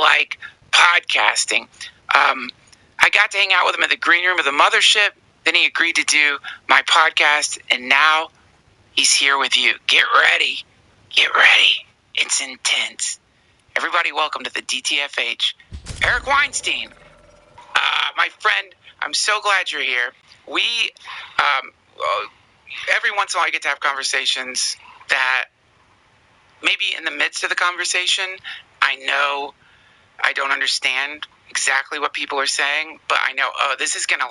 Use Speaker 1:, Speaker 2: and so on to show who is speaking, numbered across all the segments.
Speaker 1: like podcasting. I got to hang out with him at the green room of the mothership. Then he agreed to do my podcast, and now he's here with you. Get ready. Get ready. It's intense. Everybody, welcome to the DTFH. Eric Weinstein. My friend, I'm so glad you're here. We, every once in a while I get to have conversations that maybe in the midst of the conversation, I know I don't understand exactly what people are saying, but I know, this is gonna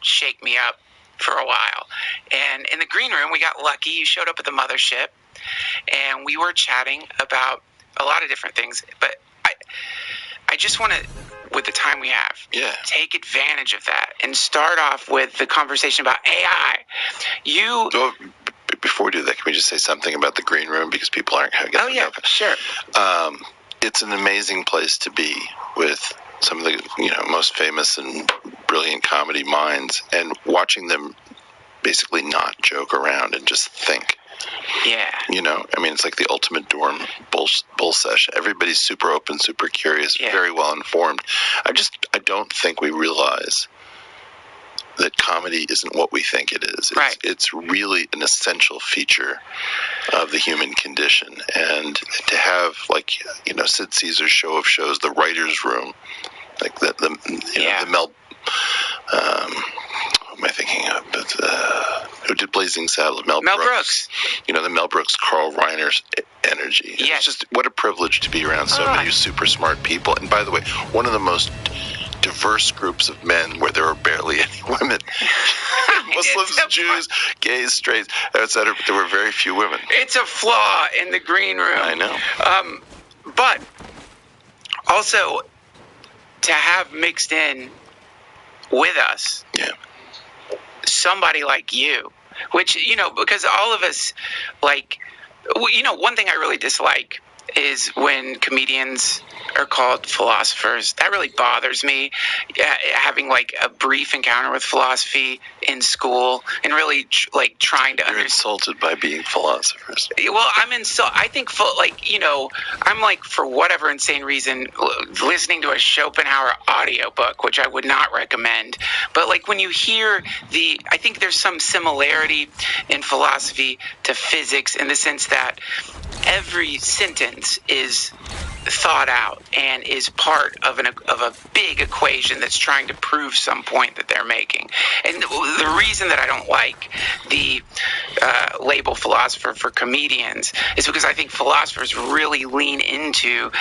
Speaker 1: shake me up for a while. And in the green room, we got lucky. You showed up at the mothership, and we were chatting about a lot of different things. But I just want to, with the time we have, take advantage of that and start off with the conversation about AI.
Speaker 2: So before we do that, can we just say something about the green room, because people aren't going to get to know it.
Speaker 1: Sure.
Speaker 2: It's an amazing place to be with some of the most famous and brilliant comedy minds, and watching them basically not joke around and just think.
Speaker 1: Yeah.
Speaker 2: It's like the ultimate dorm bull sesh. Everybody's super open, super curious, very well informed. I don't think we realize that comedy isn't what we think it is. It's really an essential feature of the human condition. And to have, Sid Caesar's show of shows, the writer's room, like the Mel, who am I thinking of? Who did Blazing Saddles? Mel Brooks. The Mel Brooks, Carl Reiner's energy.
Speaker 1: Yes.
Speaker 2: It's just, what a privilege to be around so many super smart people. And by the way, one of the most diverse groups of men where there are barely any women. Muslims, Jews, gays, straights, etc. But there were very few women.
Speaker 1: It's a flaw in the green room.
Speaker 2: I know.
Speaker 1: But also to have mixed in with us somebody like you, which, because all of us, one thing I really dislike is when comedians are called philosophers. That really bothers me, having a brief encounter with philosophy in school and really trying to understand.
Speaker 2: You're insulted by being philosophers.
Speaker 1: Well, I think I'm for whatever insane reason listening to a Schopenhauer audiobook, which I would not recommend. But when you hear I think there's some similarity in philosophy to physics in the sense that every sentence is thought out and is part of a big equation that's trying to prove some point that they're making. And the reason that I don't like the label philosopher for comedians is because I think philosophers really lean into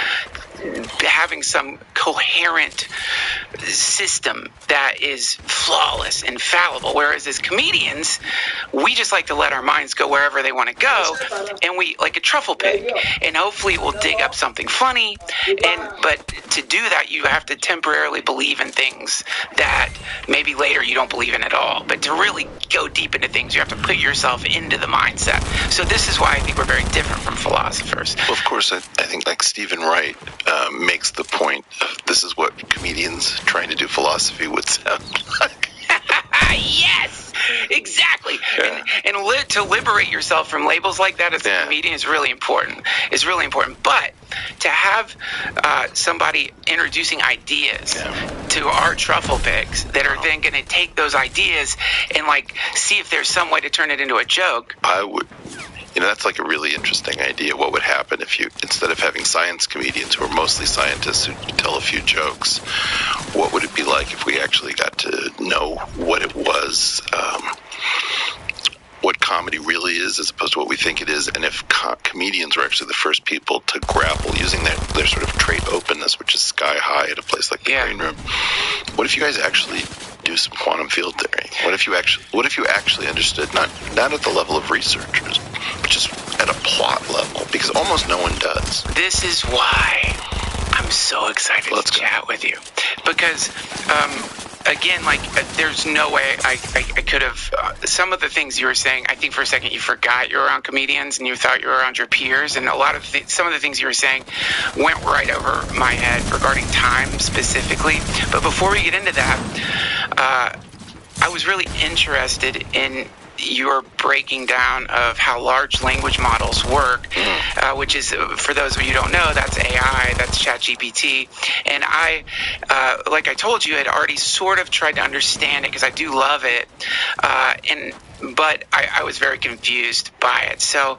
Speaker 1: having some coherent system that is flawless, infallible, whereas as comedians, we just like to let our minds go wherever they want to go, and we like a truffle pig, and hopefully we'll dig up something funny. But to do that, you have to temporarily believe in things that maybe later you don't believe in at all. But to really go deep into things, you have to put yourself into the mindset. So this is why I think we're very different from philosophers.
Speaker 2: Well, of course, I think Stephen Wright makes the point of this is what comedians trying to do philosophy would sound like.
Speaker 1: Yes, exactly. Yeah. And to liberate yourself from labels like that as a comedian is really important. It's really important. But to have somebody introducing ideas to our truffle pigs that are then going to take those ideas and see if there's some way to turn it into a joke.
Speaker 2: I would. That's a really interesting idea. What would happen if you, instead of having science comedians who are mostly scientists who tell a few jokes, what would it be like if we actually got to know what it was, what comedy really is as opposed to what we think it is, and if comedians were actually the first people to grapple using their sort of trait openness, which is sky high at a place like the Green Room. What if you guys actually do some quantum field theory? What if you actually understood, not at the level of researchers, but just at a plot level? Because almost no one does.
Speaker 1: This is why I'm so excited to chat with you. Because, again, there's no way I could have, some of the things you were saying, I think for a second you forgot you were around comedians and you thought you were around your peers, and some of the things you were saying went right over my head regarding time specifically. But before we get into that, I was really interested in your breaking down of how large language models work, which is, for those of you who don't know, that's AI, that's ChatGPT. And I, like I told you, had already sort of tried to understand it because I do love it. But I was very confused by it. So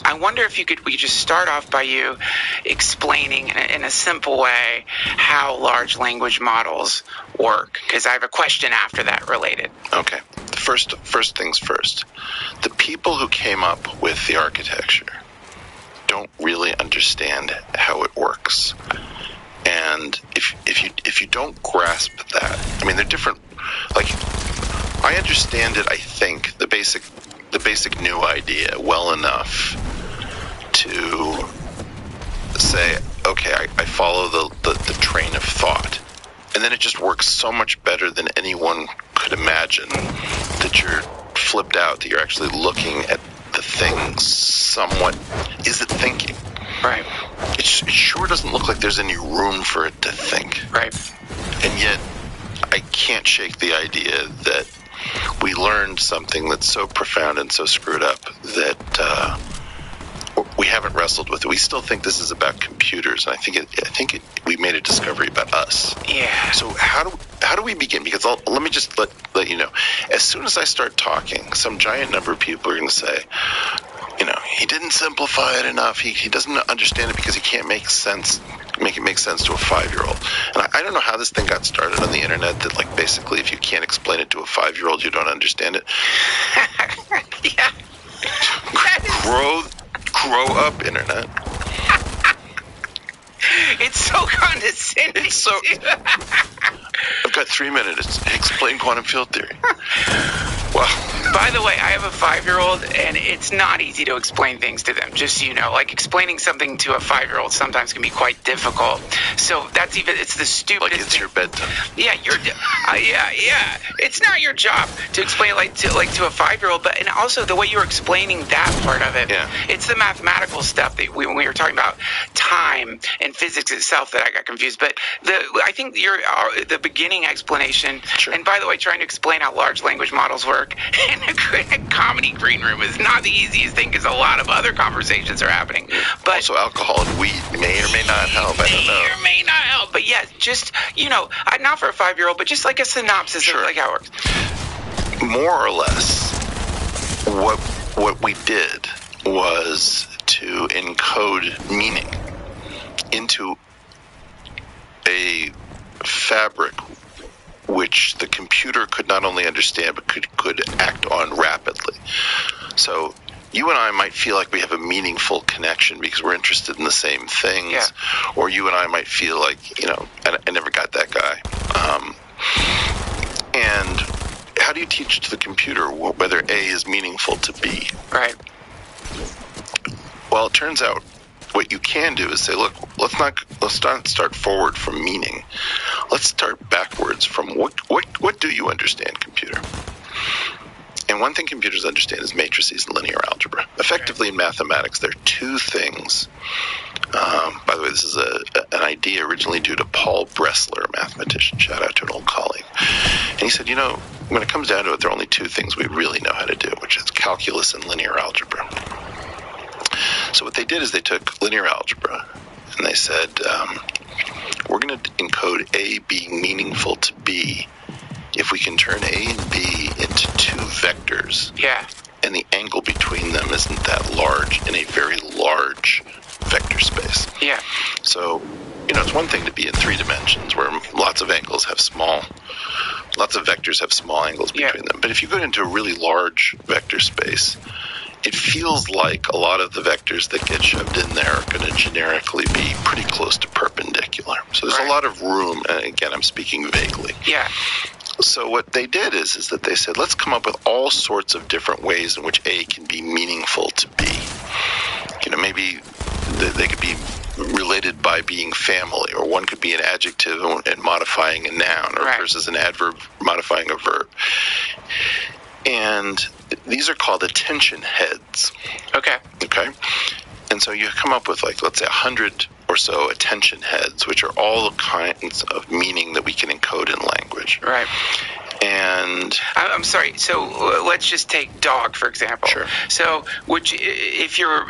Speaker 1: I wonder if we could just start off by you explaining in a simple way how large language models work, because I have a question after that related.
Speaker 2: Okay. First things first. The people who came up with the architecture don't really understand how it works. And if you don't grasp that, I mean, they're different. Like, I understand it, I think, the basic new idea well enough to say, okay, I follow the train of thought. And then it just works so much better than anyone could imagine, that you're flipped out, that you're actually looking at the thing somewhat. Is it thinking?
Speaker 1: Right.
Speaker 2: It sure doesn't look like there's any room for it to think.
Speaker 1: Right.
Speaker 2: And yet, I can't shake the idea that we learned something that's so profound and so screwed up that we haven't wrestled with it. We still think this is about computers, and I think we made a discovery about us.
Speaker 1: Yeah.
Speaker 2: So how do we begin? Because let me just let you know. As soon as I start talking, some giant number of people are going to say, he didn't simplify it enough. He doesn't understand it because he can't make it make sense to a 5-year-old. And I don't know how this thing got started on the internet, that like basically if you can't explain it to a 5-year-old, you don't understand it.
Speaker 1: Yeah.
Speaker 2: Grow up, internet.
Speaker 1: It's so condescending.
Speaker 2: It's so. I've got 3 minutes. Explain quantum field theory. Wow.
Speaker 1: By the way, I have a 5-year-old, and it's not easy to explain things to them, just so you know. Like, explaining something to a 5-year-old sometimes can be quite difficult. So it's the stupidest.
Speaker 2: Like it's your bedtime.
Speaker 1: Yeah, yeah. It's not your job to explain to a 5-year-old, but and also the way you were explaining that part of it.
Speaker 2: Yeah.
Speaker 1: It's the mathematical stuff that when we were talking about time and physics itself that I got confused. But I think the beginning explanation.
Speaker 2: Sure.
Speaker 1: And by the way, trying to explain how large language models work in a comedy green room is not the easiest thing, because a lot of other conversations are happening. But
Speaker 2: also, alcohol and weed may or may not help. I don't know.
Speaker 1: May or may not help. But yeah, just not for a 5-year-old, but just like a synopsis of like how it works.
Speaker 2: More or less, what we did was to encode meaning into a fabric which the computer could not only understand but could act on rapidly. So you and I might feel like we have a meaningful connection because we're interested in the same things.
Speaker 1: Yeah.
Speaker 2: Or you and I might feel like, I never got that guy. And how do you teach to the computer whether A is meaningful to B?
Speaker 1: Right.
Speaker 2: Well, it turns out what you can do is say, look, let's not start forward from meaning. Let's start backwards from what do you understand, computer? And one thing computers understand is matrices and linear algebra. Effectively, in mathematics, there are two things. By the way, this is an idea originally due to Paul Bressler, a mathematician. Shout out to an old colleague. And he said, when it comes down to it, there are only two things we really know how to do, which is calculus and linear algebra. So what they did is they took linear algebra and they said, we're going to encode A being meaningful to B if we can turn A and B into two vectors.
Speaker 1: Yeah.
Speaker 2: And the angle between them isn't that large in a very large vector space.
Speaker 1: Yeah.
Speaker 2: So, it's one thing to be in 3 dimensions where lots of vectors have small angles between them. But if you go into a really large vector space, it feels like a lot of the vectors that get shoved in there are going to generically be pretty close to perpendicular. So there's a lot of room, and again, I'm speaking vaguely.
Speaker 1: Yeah.
Speaker 2: So what they did is that they said, let's come up with all sorts of different ways in which A can be meaningful to B. Maybe they could be related by being family, or one could be an adjective and modifying a noun, or versus an adverb modifying a verb. And these are called attention heads.
Speaker 1: Okay.
Speaker 2: And so you come up with, let's say 100 or so attention heads, which are all the kinds of meaning that we can encode in language.
Speaker 1: Right.
Speaker 2: And
Speaker 1: I'm sorry. So let's just take dog, for example.
Speaker 2: Sure.
Speaker 1: So if you're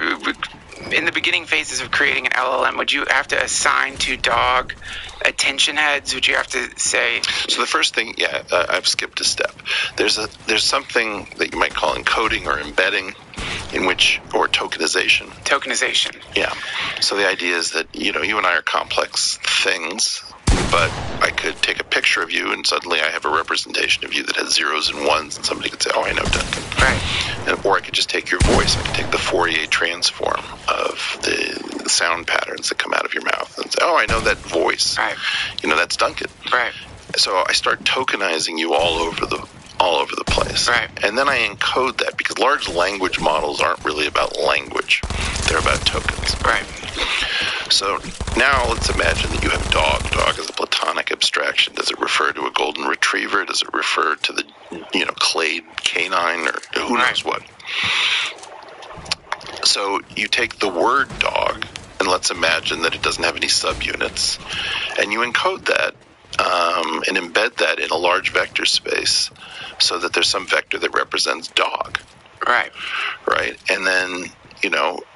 Speaker 1: in the beginning phases of creating an LLM, would you have to assign to dog attention heads? Would you have to say?
Speaker 2: So the first thing, I've skipped a step. There's something that you might call encoding or embedding, or tokenization.
Speaker 1: Tokenization.
Speaker 2: Yeah. So the idea is that you and I are complex things, but I could take a picture of you and suddenly I have a representation of you that has zeros and ones, and somebody could say, "Oh, I know Duncan."
Speaker 1: Right.
Speaker 2: Or I could just take your voice. I could take the Fourier transform of the sound patterns that come out of your mouth and say, "Oh, I know that voice."
Speaker 1: Right.
Speaker 2: That's Duncan.
Speaker 1: Right.
Speaker 2: So I start tokenizing you all over the place.
Speaker 1: Right.
Speaker 2: And then I encode that, because large language models aren't really about language. They're about tokens.
Speaker 1: Right.
Speaker 2: So now let's imagine that you have dog. Dog is a platonic abstraction. Does it refer to a golden retriever? Does it refer to the, clade canine, or who knows what? So you take the word dog, and let's imagine that it doesn't have any subunits, and you encode that and embed that in a large vector space so that there's some vector that represents dog.
Speaker 1: Right.
Speaker 2: Right. And then,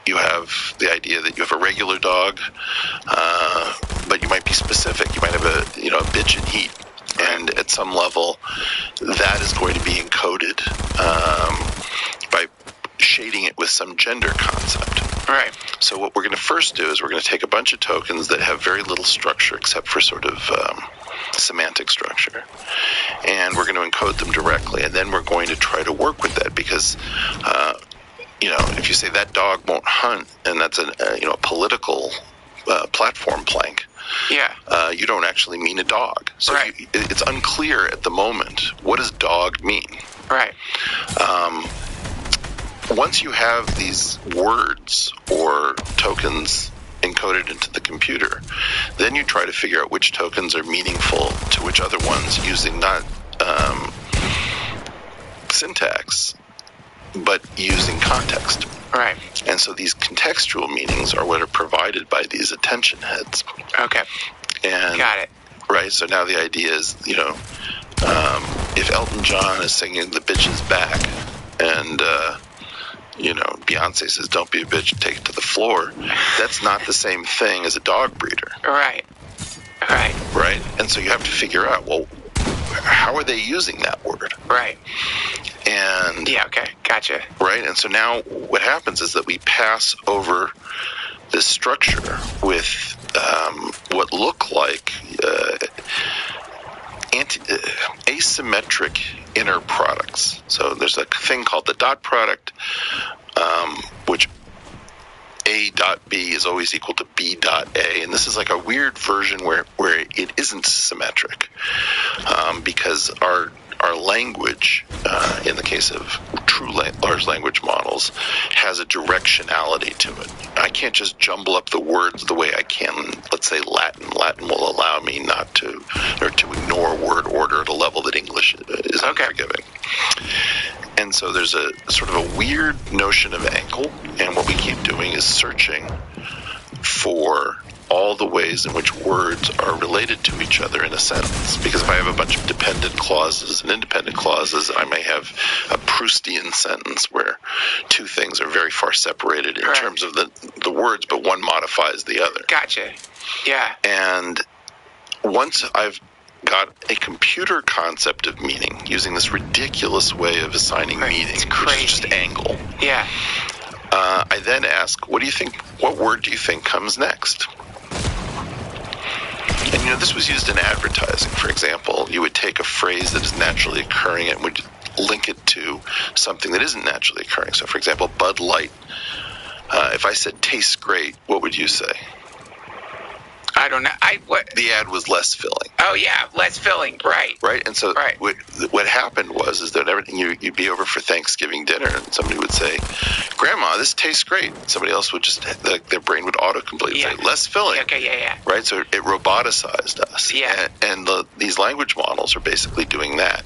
Speaker 2: you have the idea that you have a regular dog, but you might be specific. You might have a bitch in heat. And at some level, that is going to be encoded by shading it with some gender concept.
Speaker 1: Right.
Speaker 2: So what we're going to first do is we're going to take a bunch of tokens that have very little structure except for sort of semantic structure, and we're going to encode them directly, and then we're going to try to work with that, because if you say that dog won't hunt, and that's a political platform plank, you don't actually mean a dog. So
Speaker 1: right.
Speaker 2: It's unclear at the moment, what does dog mean?
Speaker 1: Right.
Speaker 2: Once you have these words or tokens encoded into the computer, then you try to figure out which tokens are meaningful to which other ones, using not syntax, but using context.
Speaker 1: Right.
Speaker 2: And so these contextual meanings are what are provided by these attention heads.
Speaker 1: Okay.
Speaker 2: And
Speaker 1: got it.
Speaker 2: Right. So now the idea is, if Elton John is singing "The Bitch Is Back," and Beyonce says, "Don't be a bitch, take it to the floor," that's not the same thing as a dog breeder.
Speaker 1: Right. Right.
Speaker 2: Right. And so you have to figure out, well, how are they using that word?
Speaker 1: Right.
Speaker 2: And
Speaker 1: okay, gotcha.
Speaker 2: Right. And so now what happens is that we pass over this structure with what look like asymmetric inner products. So there's a thing called the dot product, which A dot B is always equal to B dot A. And this is like a weird version where it isn't symmetric, because our language, in the case of true large language models, has a directionality to it. I can't just jumble up the words the way I can, let's say, Latin. Latin will allow me not to, or to ignore word order at a level that English is unforgiving. And so there's a sort of a weird notion of angle, and what we keep doing is searching for all the ways in which words are related to each other in a sentence. Because if I have a bunch of dependent clauses and independent clauses, I may have a Proustian sentence where two things are very far separated in terms of the words, but one modifies the other.
Speaker 1: Gotcha. Yeah.
Speaker 2: And once I've got a computer concept of meaning using this ridiculous way of assigning meaning, which is just angle.
Speaker 1: Yeah.
Speaker 2: I then ask, what word do you think comes next? And this was used in advertising. For example, you would take a phrase that is naturally occurring and would link it to something that isn't naturally occurring. So, for example, Bud Light. If I said tastes great, what would you say?
Speaker 1: I don't know.
Speaker 2: The ad was less filling.
Speaker 1: Oh yeah, less filling. Right.
Speaker 2: Right. And so what happened was that everything you'd be over for Thanksgiving dinner, and somebody would say, "Grandma, this tastes great." Somebody else would just their brain would autocomplete say less filling.
Speaker 1: Okay. Yeah.
Speaker 2: Right. So it roboticized us.
Speaker 1: Yeah.
Speaker 2: And these language models are basically doing that.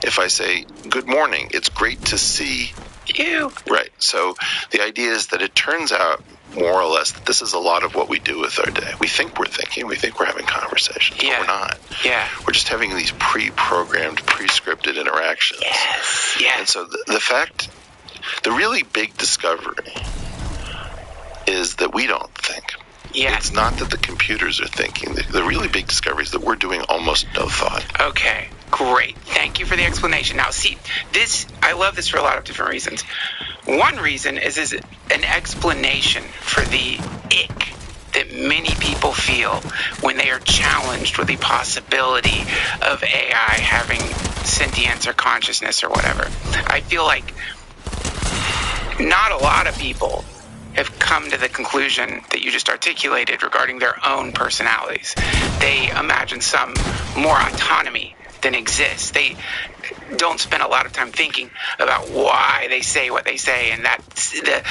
Speaker 2: If I say "Good morning," it's great to see
Speaker 1: you.
Speaker 2: Right. So the idea is that it turns out more or less that this is a lot of what we do with our day. We think we're thinking, we think we're having conversations, but we're not.
Speaker 1: Yeah.
Speaker 2: We're just having these pre-programmed, pre-scripted interactions.
Speaker 1: Yes. Yes.
Speaker 2: And so the really big discovery is that we don't think.
Speaker 1: Yeah.
Speaker 2: It's not that the computers are thinking. The really big discovery is that we're doing almost no thought.
Speaker 1: Okay, great. Thank you for the explanation. Now, see, I love this for a lot of different reasons. One reason is an explanation for the ick that many people feel when they are challenged with the possibility of AI having sentience or consciousness or whatever. I feel like not a lot of people have come to the conclusion that you just articulated regarding their own personalities. They imagine some more autonomy than exists. They don't spend a lot of time thinking about why they say what they say, and that's the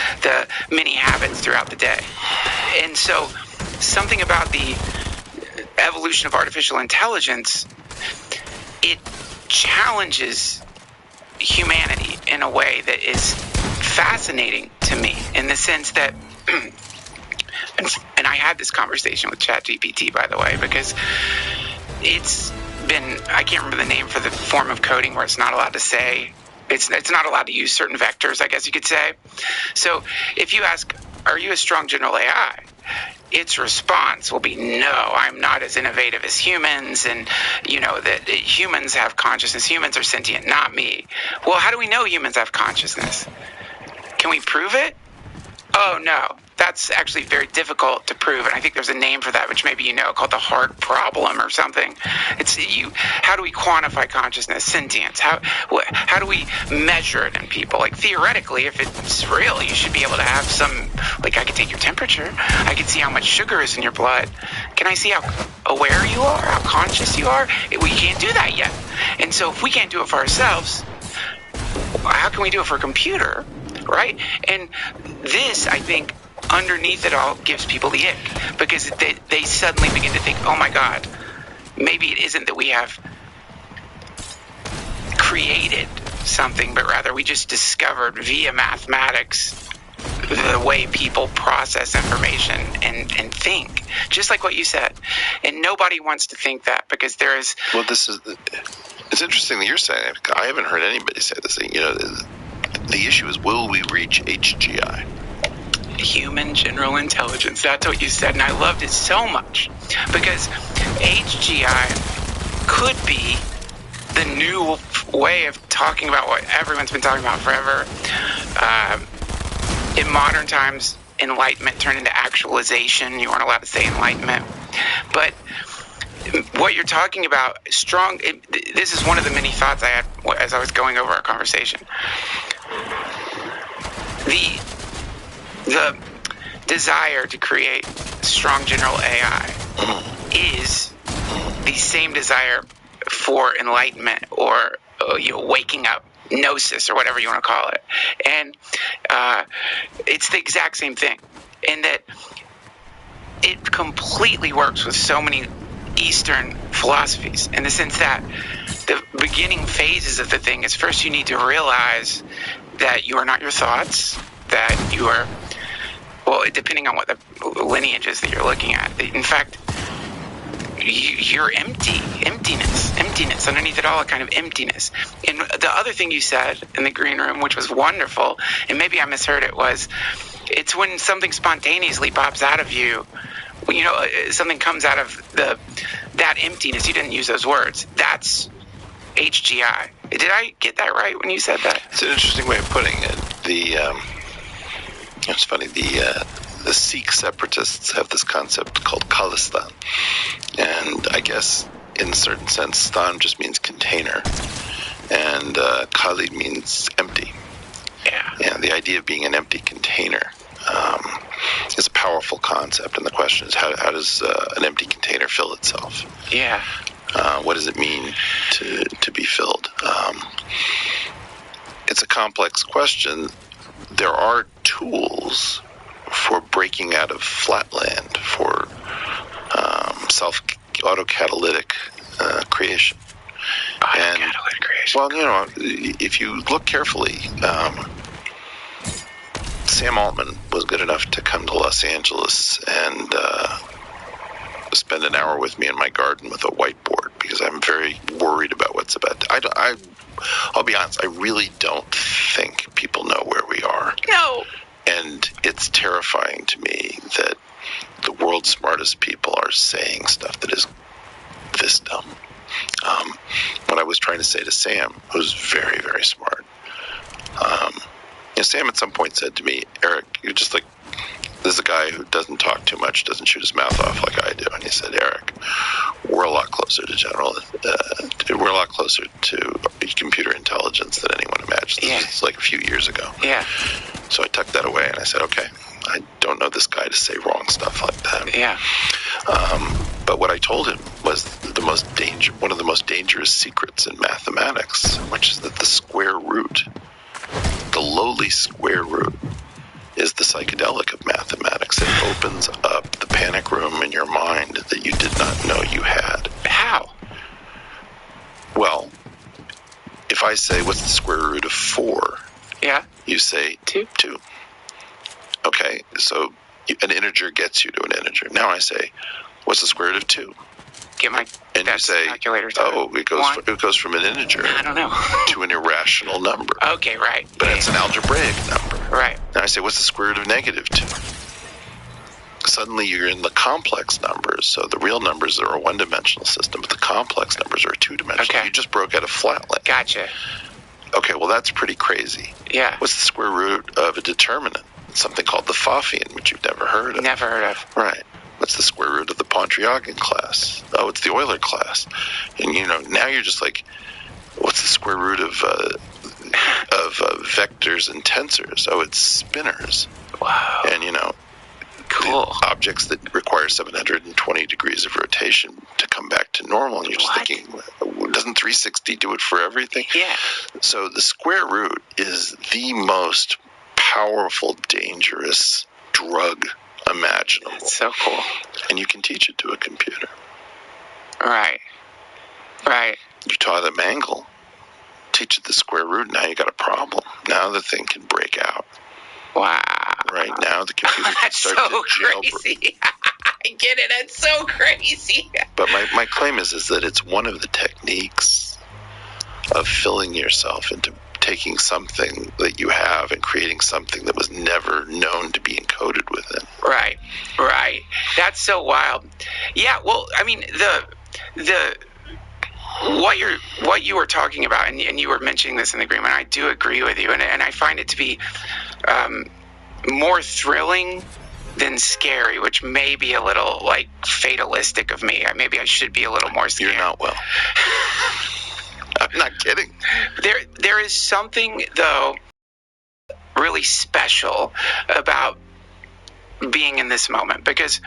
Speaker 1: many habits throughout the day. And so something about the evolution of artificial intelligence, it challenges humanity in a way that is fascinating to me, in the sense that and I had this conversation with ChatGPT, by the way, because it's been, I can't remember the name for the form of coding where it's not allowed to say, it's not allowed to use certain vectors, I guess you could say. So if you ask, are you a strong general AI? Its response will be, no, I'm not as innovative as humans, and that humans have consciousness, humans are sentient, not me. Well, how do we know humans have consciousness? Can we prove it? Oh, no. That's actually very difficult to prove, and I think there's a name for that, which maybe you know, called the hard problem or something. How do we quantify consciousness, sentience? How do we measure it in people? Like, theoretically, if it's real, you should be able to have some, like, I could take your temperature. I could see how much sugar is in your blood. Can I see how aware you are, how conscious you are? We can't do that yet. And so if we can't do it for ourselves, how can we do it for a computer, right? And this, I think, underneath it all gives people the ick, because they suddenly begin to think, oh my God, maybe it isn't that we have created something, but rather we just discovered via mathematics the way people process information and think, just like what you said. And nobody wants to think that, because there is...
Speaker 2: Well, it's interesting that you're saying it. I haven't heard anybody say this thing. The issue is, will we reach HGI?
Speaker 1: Human general intelligence. That's what you said, and I loved it so much, because HGI could be the new way of talking about what everyone's been talking about forever. In modern times, enlightenment turned into actualization. You weren't allowed to say enlightenment, but what you're talking about, this is one of the many thoughts I had as I was going over our conversation. The desire to create strong general AI is the same desire for enlightenment, or waking up, gnosis, or whatever you want to call it. And it's the exact same thing, in that it completely works with so many Eastern philosophies, in the sense that the beginning phases of the thing is, first you need to realize that you are not your thoughts, that you are, well, depending on what the lineage is that you're looking at, in fact, you're emptiness underneath it all, a kind of emptiness. And the other thing you said in the green room, which was wonderful, and maybe I misheard it, was it's when something spontaneously pops out of you, something comes out of that emptiness. You didn't use those words. That's HGI. Did I get that right when you said that?
Speaker 2: It's an interesting way of putting it. It's funny, the Sikh separatists have this concept called Khalistan. And I guess in a certain sense, Stan just means container. And Khali means empty.
Speaker 1: Yeah.
Speaker 2: And the idea of being an empty container is a powerful concept. And the question is, how does an empty container fill itself?
Speaker 1: Yeah.
Speaker 2: What does it mean to be filled? It's a complex question. There are tools for breaking out of flatland, for autocatalytic creation.
Speaker 1: Autocatalytic creation.
Speaker 2: Well, if you look carefully, Sam Altman was good enough to come to Los Angeles and spend an hour with me in my garden with a whiteboard, because I'm very worried about what's about to, I'll be honest, I really don't think people know where we are.
Speaker 1: No.
Speaker 2: And it's terrifying to me that the world's smartest people are saying stuff that is this dumb. What I was trying to say to Sam, who's very, very smart, Sam at some point said to me, Eric, you're just like, this is a guy who doesn't talk too much, doesn't shoot his mouth off like I do. And he said, Eric, we're a lot closer to we're a lot closer to computer intelligence than anyone imagines.
Speaker 1: Yeah.
Speaker 2: It's like a few years ago.
Speaker 1: Yeah.
Speaker 2: So I tucked that away and I said, okay, I don't know this guy to say wrong stuff like that.
Speaker 1: Yeah.
Speaker 2: But what I told him was one of the most dangerous secrets in mathematics, which is that the square root, the lowly square root, is the psychedelic of mathematics. It opens up the panic room in your mind that you did not know you had.
Speaker 1: How?
Speaker 2: Well, if I say, what's the square root of 4?
Speaker 1: Yeah.
Speaker 2: You say 2. Okay, so an integer gets you to an integer. Now I say, what's the square root of 2?
Speaker 1: Get my
Speaker 2: and you say,
Speaker 1: calculator.
Speaker 2: It goes from an integer
Speaker 1: I don't know.
Speaker 2: to an irrational number.
Speaker 1: Okay, right.
Speaker 2: But it's an algebraic number.
Speaker 1: Right.
Speaker 2: Now I say, what's the square root of negative 2? Suddenly you're in the complex numbers. So the real numbers are a one-dimensional system, but the complex numbers are a two-dimensional.
Speaker 1: Okay.
Speaker 2: You just broke out of flatland.
Speaker 1: Gotcha.
Speaker 2: Okay, well, that's pretty crazy.
Speaker 1: Yeah.
Speaker 2: What's the square root of a determinant? It's something called the Pfaffian, which you've never heard of.
Speaker 1: Never heard of.
Speaker 2: Right. What's the square root of the Pontryagin class? Oh, it's the Euler class. And, now you're just like, what's the square root of vectors and tensors? Oh, it's spinors.
Speaker 1: Wow.
Speaker 2: And,
Speaker 1: cool.
Speaker 2: Objects that require 720 degrees of rotation to come back to normal. And you're just thinking, doesn't 360 do it for everything?
Speaker 1: Yeah.
Speaker 2: So the square root is the most powerful, dangerous drug imaginable.
Speaker 1: That's so cool.
Speaker 2: And you can teach it to a computer.
Speaker 1: Right.
Speaker 2: You taught a mangle, teach it the square root, now you got a problem. Now the thing can break out.
Speaker 1: Wow.
Speaker 2: Right now the computer can start to jailbreak.
Speaker 1: Crazy. I get it. That's so crazy.
Speaker 2: But my claim is that it's one of the techniques of filling yourself into taking something that you have and creating something that was never known to be encoded within.
Speaker 1: Right. That's so wild. Yeah, well, I mean, what you were talking about, and you were mentioning this in the agreement, I do agree with you, and I find it to be more thrilling than scary, which may be a little, fatalistic of me. Maybe I should be a little more scared.
Speaker 2: You're not well. I'm not kidding.
Speaker 1: There is something, though, really special about being in this moment, because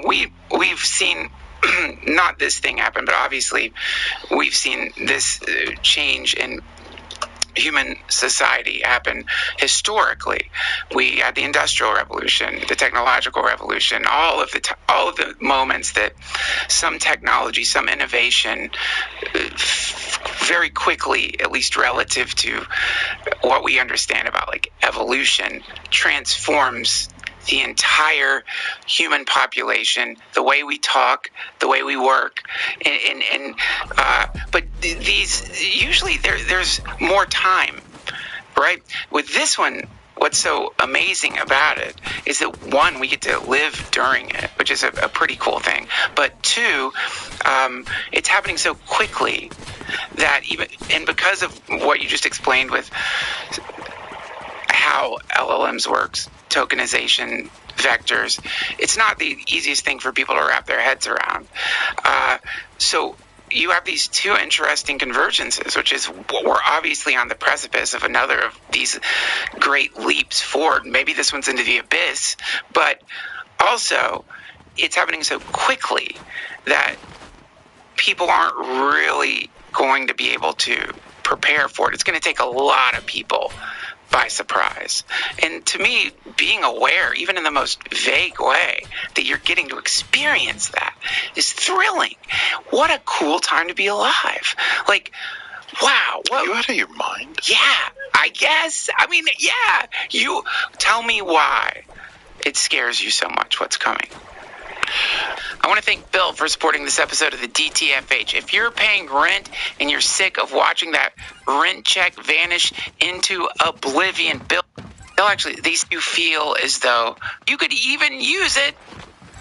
Speaker 1: we've seen not this thing happen, but obviously we've seen this change in human society happen historically. We had the Industrial Revolution, the Technological Revolution, all of the moments that some technology, some innovation, very quickly, at least relative to what we understand about evolution, transforms the entire human population, the way we talk, the way we work, but these usually there's more time, right? With this one, what's so amazing about it is that, one, we get to live during it, which is a pretty cool thing. But two, it's happening so quickly that and because of what you just explained with how LLMs works, tokenization, vectors, it's not the easiest thing for people to wrap their heads around. So you have these two interesting convergences, which is we're obviously on the precipice of another of these great leaps forward. Maybe this one's into the abyss, but also it's happening so quickly that people aren't really going to be able to prepare for it. It's going to take a lot of people by surprise. And to me, being aware, even in the most vague way, that you're getting to experience that is thrilling. What a cool time to be alive. Wow.
Speaker 2: Are you out of your mind?
Speaker 1: Yeah, I guess. I mean, yeah. You tell me why it scares you so much. What's coming? I want to thank Bill for supporting this episode of the DTFH. If you're paying rent and you're sick of watching that rent check vanish into oblivion, Bill actually, these you feel as though you could even use it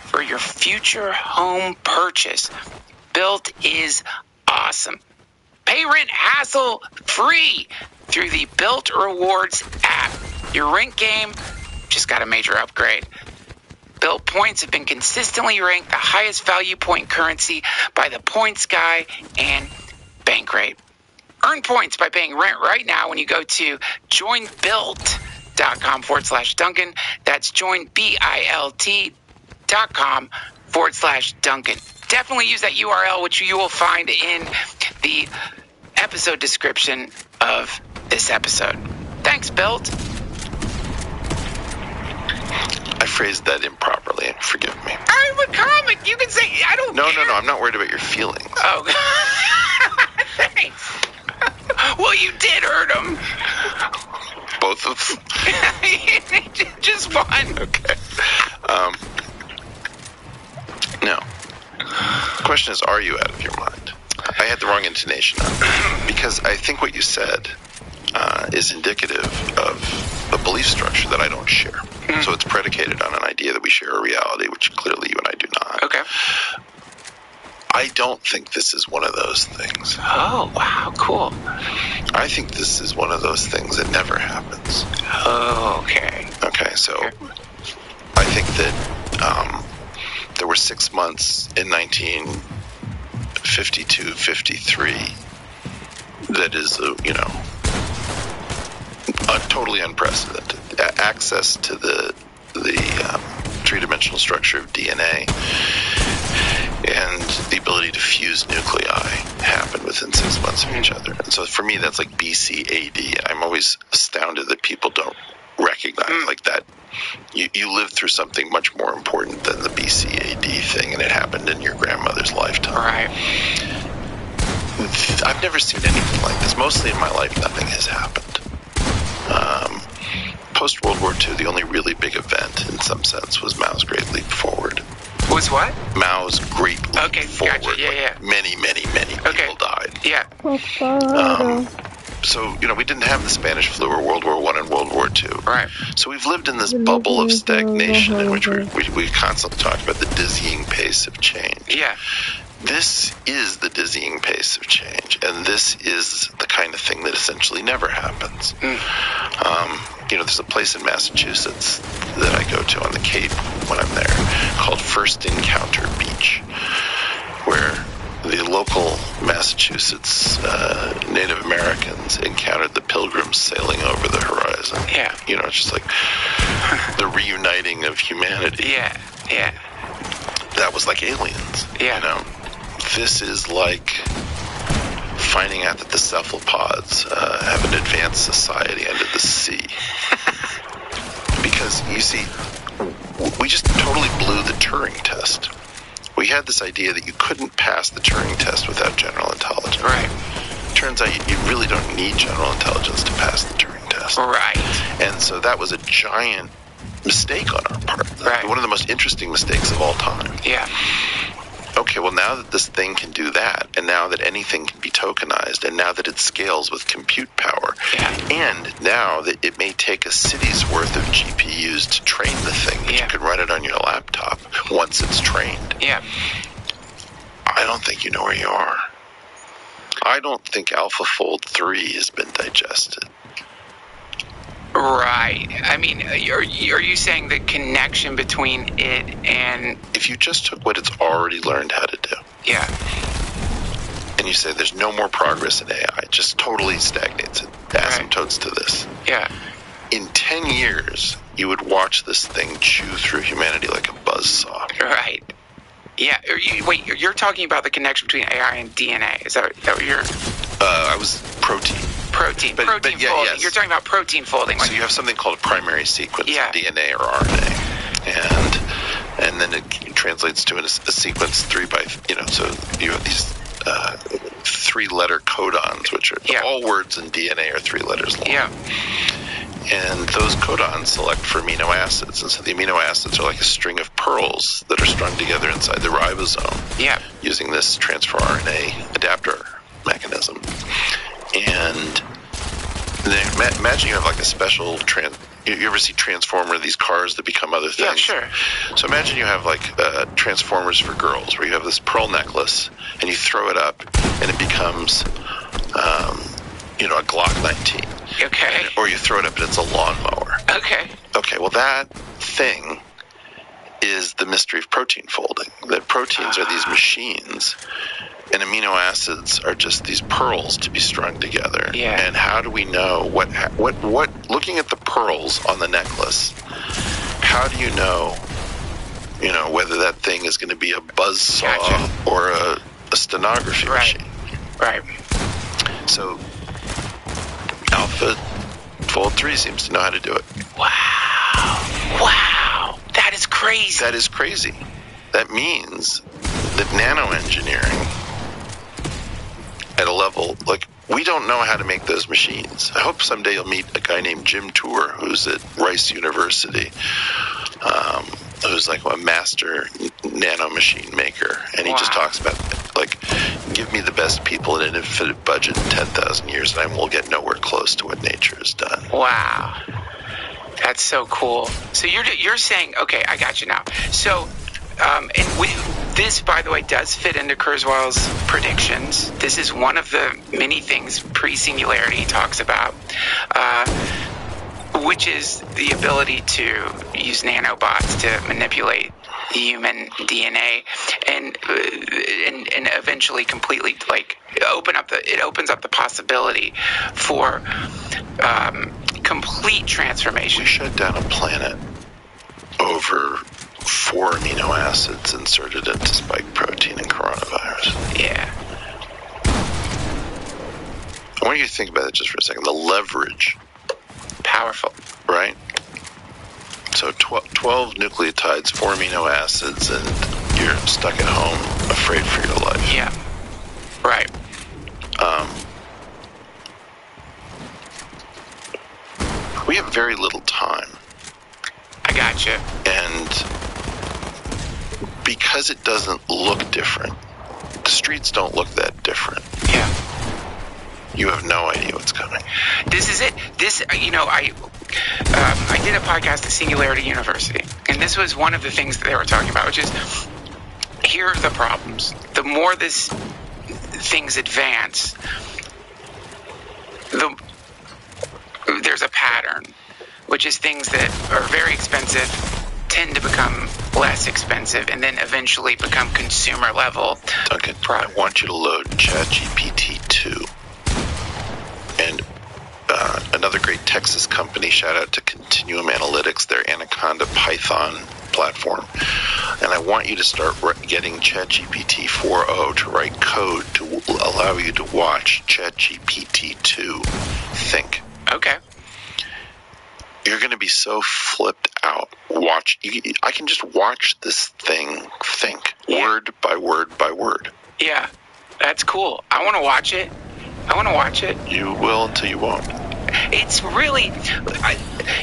Speaker 1: for your future home purchase. Built is awesome. Pay rent hassle-free through the Built Rewards app. Your rent game just got a major upgrade. Built points have been consistently ranked the highest value point currency by the Points Guy and Bankrate. Earn points by paying rent right now when you go to joinbuilt.com/Duncan. That's joinbilt.com/Duncan. Definitely use that URL, which you will find in the episode description of this episode. Thanks, Built.
Speaker 2: I phrased that improperly. Forgive me.
Speaker 1: I'm a comic. You can say, I don't care.
Speaker 2: No. I'm not worried about your feelings.
Speaker 1: Oh, thanks. Well, you did hurt him.
Speaker 2: Both of them?
Speaker 1: Just one.
Speaker 2: Okay. No. The question is, are you out of your mind? I had the wrong intonation on it, because I think what you said is indicative of a belief structure that I don't share. So it's predicated on an idea that we share a reality, which clearly you and I do not.
Speaker 1: Okay.
Speaker 2: I don't think this is one of those things.
Speaker 1: Oh, wow, cool.
Speaker 2: I think this is one of those things that never happens.
Speaker 1: Oh, okay.
Speaker 2: Okay, so I think that there were 6 months in 1952-53 that is, totally unprecedented. Access to the three-dimensional structure of DNA and the ability to fuse nuclei happened within 6 months of each other. And so for me, that's like BC AD. I'm always astounded that people don't recognize like that. You lived through something much more important than the BC AD thing, and it happened in your grandmother's lifetime.
Speaker 1: Right.
Speaker 2: I've never seen anything like this. Mostly in my life, nothing has happened. Post-World War II, the only really big event, in some sense, was Mao's Great Leap Forward.
Speaker 1: Was what?
Speaker 2: Mao's Great Leap Forward.
Speaker 1: Gotcha. Yeah.
Speaker 2: Many people died.
Speaker 1: Yeah.
Speaker 2: So, we didn't have the Spanish flu or World War I and World War II.
Speaker 1: Right.
Speaker 2: So we've lived in this bubble of stagnation in which we constantly talk about the dizzying pace of change.
Speaker 1: Yeah.
Speaker 2: This is the dizzying pace of change, and this is the kind of thing that essentially never happens. There's a place in Massachusetts that I go to on the Cape when I'm there called First Encounter Beach, where the local Massachusetts Native Americans encountered the Pilgrims sailing over the horizon.
Speaker 1: Yeah.
Speaker 2: It's just like the reuniting of humanity.
Speaker 1: Yeah.
Speaker 2: That was like aliens.
Speaker 1: Yeah.
Speaker 2: This is like finding out that the cephalopods have an advanced society under the sea. Because, you see, we just totally blew the Turing test. We had this idea that you couldn't pass the Turing test without general intelligence.
Speaker 1: Right.
Speaker 2: Turns out you really don't need general intelligence to pass the Turing test.
Speaker 1: Right.
Speaker 2: And so that was a giant mistake on our part.
Speaker 1: Right.
Speaker 2: One of the most interesting mistakes of all time.
Speaker 1: Yeah.
Speaker 2: Okay, well, now that this thing can do that, and now that anything can be tokenized, and now that it scales with compute power, and now that it may take a city's worth of GPUs to train the thing, but you can run it on your laptop once it's trained.
Speaker 1: Yeah.
Speaker 2: I don't think you know where you are. I don't think AlphaFold 3 has been digested.
Speaker 1: Right. I mean, are you saying the connection between it and...
Speaker 2: If you just took what it's already learned how to do.
Speaker 1: Yeah.
Speaker 2: And you say there's no more progress in AI, it just totally stagnates. It asymptotes to this.
Speaker 1: Yeah.
Speaker 2: In 10 years, you would watch this thing chew through humanity like a buzzsaw.
Speaker 1: Right. Yeah. Wait, you're talking about the connection between AI and DNA. Is that what you're...
Speaker 2: I was protein.
Speaker 1: Protein folding.
Speaker 2: Yes.
Speaker 1: You're talking about protein folding.
Speaker 2: So you have something called a primary sequence of DNA or RNA, and then it translates to a sequence 3 by, so you have these 3-letter codons, which are all words in DNA are 3 letters long.
Speaker 1: Yeah.
Speaker 2: And those codons select for amino acids. And so the amino acids are like a string of pearls that are strung together inside the ribosome using this transfer RNA adapter mechanism. And then imagine you have like a special you ever see Transformer, these cars that become other things?
Speaker 1: Yeah, sure.
Speaker 2: So imagine you have like Transformers for girls, where you have this pearl necklace, and you throw it up, and it becomes, a Glock 19.
Speaker 1: Okay.
Speaker 2: Or you throw it up, and it's a lawnmower.
Speaker 1: Okay.
Speaker 2: Okay, well, that thing is the mystery of protein folding. That proteins are these machines, and amino acids are just these pearls to be strung together.
Speaker 1: Yeah.
Speaker 2: And how do we know what looking at the pearls on the necklace, how do you know whether that thing is going to be a buzzsaw or a stenography machine?
Speaker 1: Right.
Speaker 2: So AlphaFold 3 seems to know how to do it.
Speaker 1: Wow. That is crazy.
Speaker 2: That is crazy. That means that nanoengineering at a level, like, we don't know how to make those machines. I hope someday you'll meet a guy named Jim Tour, who's at Rice University, who's like a master nano machine maker. And he just talks about, like, give me the best people at an infinite budget in 10,000 years, and I will get nowhere close to what nature has done.
Speaker 1: Wow. That's so cool. So you're saying, okay, I got you now. So, this, by the way, does fit into Kurzweil's predictions. This is one of the many things pre-singularity talks about, which is the ability to use nanobots to manipulate human DNA and eventually completely, like, it opens up the possibility for complete transformation.
Speaker 2: We shut down a planet over 4 amino acids inserted into spike protein in coronavirus.
Speaker 1: Yeah.
Speaker 2: I want you to think about it just for a second. The leverage.
Speaker 1: Powerful.
Speaker 2: Right? So 12 nucleotides, 4 amino acids, and you're stuck at home, afraid for your life.
Speaker 1: Yeah. Right.
Speaker 2: We have very little time.
Speaker 1: I gotcha.
Speaker 2: And because it doesn't look different, the streets don't look that different.
Speaker 1: Yeah.
Speaker 2: You have no idea what's coming.
Speaker 1: This is it. I did a podcast at Singularity University, and this was one of the things that they were talking about, which is, here are the problems. The more things advance, there's a pattern, which is things that are very expensive tend to become less expensive and then eventually become consumer level.
Speaker 2: Duncan, I want you to load ChatGPT 2. And another great Texas company, shout out to Continuum Analytics, their Anaconda Python platform. And I want you to start getting ChatGPT 4.0 to write code to allow you to watch ChatGPT 2 think.
Speaker 1: Okay.
Speaker 2: You're going to be so flipped out. I can just watch this thing think, word by word by word.
Speaker 1: Yeah, that's cool. I want to watch it.
Speaker 2: You will until you won't.
Speaker 1: It's really,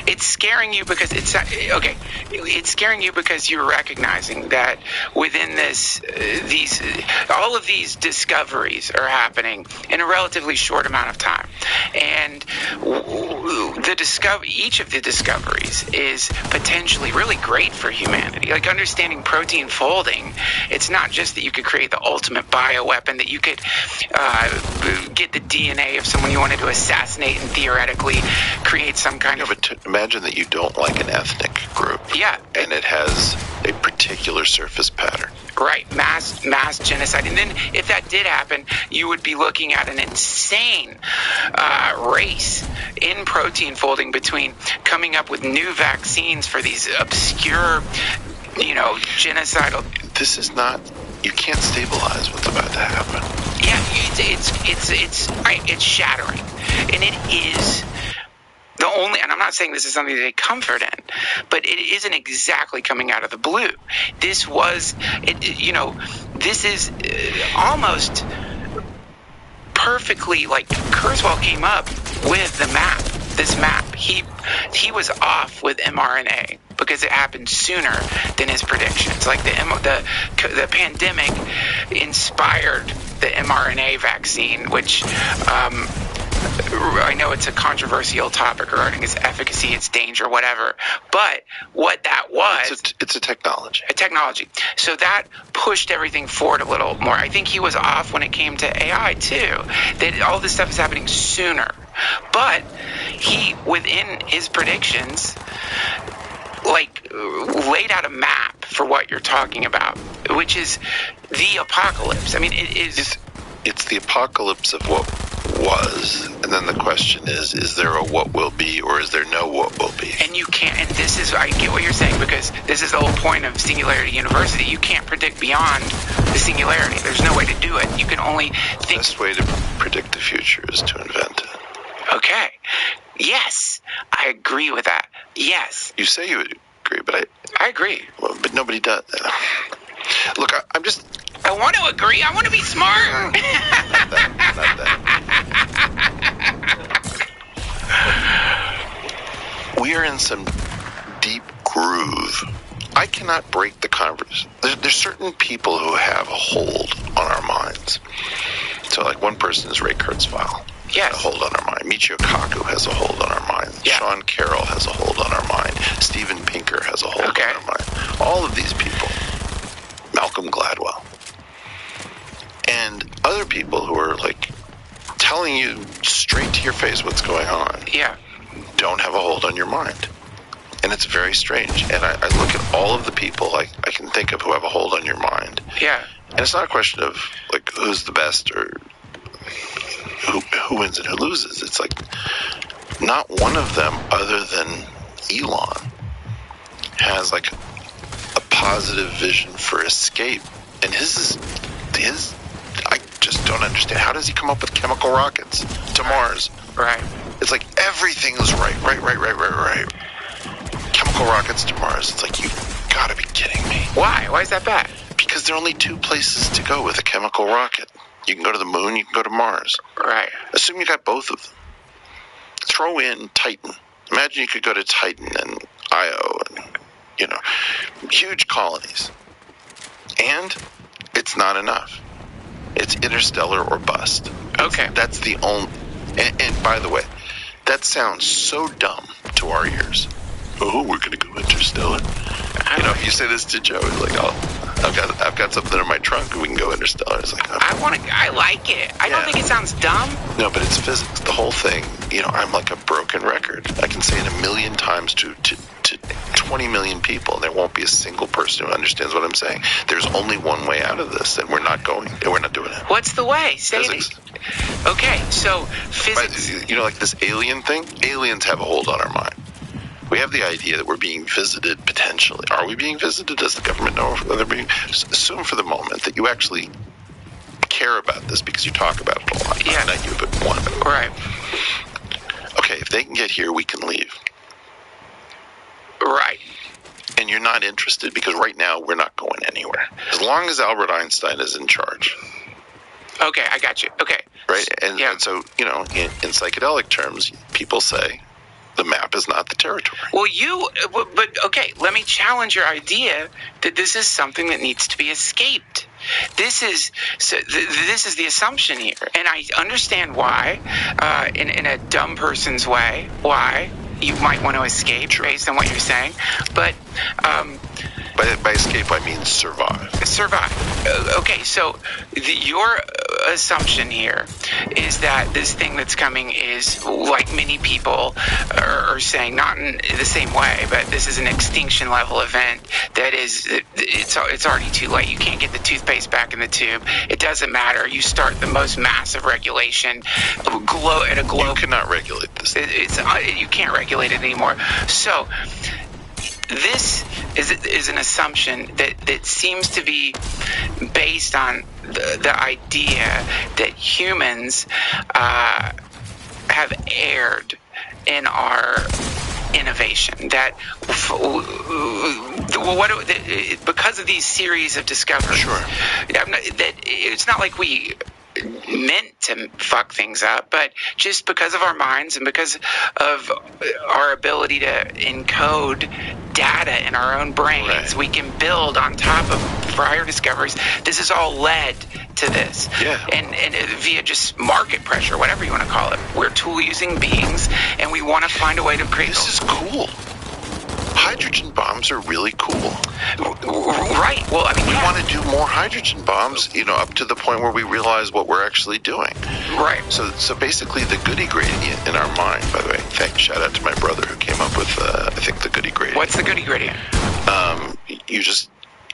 Speaker 1: it's scaring you because it's scaring you because you're recognizing that within all of these discoveries are happening in a relatively short amount of time, and each of the discoveries is potentially really great for humanity. Like understanding protein folding, it's not just that you could create the ultimate bioweapon, that you could get the DNA of someone you wanted to assassinate and theoretically create some kind of...
Speaker 2: But imagine that you don't like an ethnic group.
Speaker 1: Yeah.
Speaker 2: And it has a particular surface pattern.
Speaker 1: Right. Mass genocide. And then if that did happen, you would be looking at an insane race in protein folding between coming up with new vaccines for these obscure, genocidal...
Speaker 2: This is not... You can't stabilize what's about to happen.
Speaker 1: Yeah, it's shattering. And it is the only, and I'm not saying this is something to take comfort in, but it isn't exactly coming out of the blue. This is almost perfectly, like, Kurzweil came up with the map. This map, he was off with mRNA because it happened sooner than his predictions. Like the pandemic inspired the mRNA vaccine, which I know it's a controversial topic regarding its efficacy, its danger, whatever. But what that was...
Speaker 2: It's a technology.
Speaker 1: A technology. So that pushed everything forward a little more. I think he was off when it came to AI, too. That all this stuff is happening sooner. But he, within his predictions, like, laid out a map for what you're talking about, which is the apocalypse. I mean, it is...
Speaker 2: It's the apocalypse of what was, and then the question is there a what will be, or is there no what will be?
Speaker 1: And you can't, and this is, I get what you're saying, because this is the whole point of Singularity University. You can't predict beyond the singularity. There's no way to do it. You can only think...
Speaker 2: The best way to predict the future is to invent it.
Speaker 1: Okay. Yes. I agree with that. Yes.
Speaker 2: You say you would agree, but
Speaker 1: I agree.
Speaker 2: Well, but nobody does. Look, I'm just...
Speaker 1: I want to agree. I want to be smart.
Speaker 2: Not that. We are in some deep groove. I cannot break the conversation. There's certain people who have a hold on our minds. So, like, one person is Ray Kurzweil.
Speaker 1: Yes.
Speaker 2: A hold on our mind. Michio Kaku has a hold on our mind.
Speaker 1: Yeah.
Speaker 2: Sean Carroll has a hold on our mind. Steven Pinker has a hold on our mind. All of these people. Malcolm Gladwell. And other people who are, like, telling you straight to your face what's going on.
Speaker 1: Yeah.
Speaker 2: Don't have a hold on your mind. And it's very strange. And I look at all of the people I can think of who have a hold on your mind.
Speaker 1: Yeah.
Speaker 2: And it's not a question of, like, who's the best or who wins and who loses. It's like not one of them other than Elon has, like, a positive vision for escape. And his I just don't understand. How does he come up with chemical rockets to Mars?
Speaker 1: Right.
Speaker 2: It's like everything is right. Chemical rockets to Mars. It's like, you've got to be kidding me.
Speaker 1: Why? Why is that bad?
Speaker 2: Because there are only two places to go with a chemical rocket. You can go to the moon, you can go to Mars.
Speaker 1: Right.
Speaker 2: Assume you got both of them. Throw in Titan. Imagine you could go to Titan and Io and, huge colonies. And it's not enough. It's interstellar or bust.
Speaker 1: Okay.
Speaker 2: That's the only... And by the way, that sounds so dumb to our ears. Oh, we're going to go interstellar. If you say this to Joe, he's like, oh, I've got something in my trunk, we can go interstellar. It's like,
Speaker 1: I like it. I don't think it sounds dumb.
Speaker 2: No, but it's physics. The whole thing, I'm like a broken record. I can say it 1 million times to 20 million people, and there won't be a single person who understands what I'm saying. There's only one way out of this, and we're not doing it. We're not doing it.
Speaker 1: What's the way? Say
Speaker 2: physics.
Speaker 1: It. Okay, so physics.
Speaker 2: But, like this alien thing, aliens have a hold on our mind. We have the idea that we're being visited potentially. Are we being visited? Does the government know whether we're being... Assume for the moment that you actually care about this because you talk about it a lot.
Speaker 1: Yeah.
Speaker 2: Not you, but one.
Speaker 1: Right.
Speaker 2: Okay, if they can get here, we can leave.
Speaker 1: Right.
Speaker 2: And you're not interested because right now we're not going anywhere. As long as Albert Einstein is in charge.
Speaker 1: Okay, I got you. Okay.
Speaker 2: Right? And so, in psychedelic terms, people say the map is not the territory.
Speaker 1: Well, but okay, let me challenge your idea that this is something that needs to be escaped. This is the assumption here. And I understand why, in a dumb person's way, why you might want to escape based on what you're saying. But
Speaker 2: by escape, I mean survive.
Speaker 1: Survive. Okay, so your assumption here is that this thing that's coming is, like many people are saying, not in the same way, but this is an extinction level event that is, it's already too late. You can't get the toothpaste back in the tube. It doesn't matter. You start the most massive regulation at a globe.
Speaker 2: You cannot regulate this.
Speaker 1: You can't regulate it anymore. So this is an assumption that seems to be based on the idea that humans have erred in our innovation. That because of these series of discoveries,
Speaker 2: sure,
Speaker 1: that it's not like we meant to fuck things up, but just because of our minds and because of our ability to encode data in our own brains, we can build on top of prior discoveries. This has all led to this. And via just market pressure, whatever you want to call it. We're tool-using beings, and we want to find a way to create
Speaker 2: This is cool. Hydrogen bombs are really cool.
Speaker 1: Right. Well, I mean,
Speaker 2: we want to do more hydrogen bombs, up to the point where we realize what we're actually doing.
Speaker 1: Right.
Speaker 2: So basically, the Goody gradient in our mind, by the way, shout out to my brother who came up with, I think, the Goody gradient.
Speaker 1: What's the Goody gradient?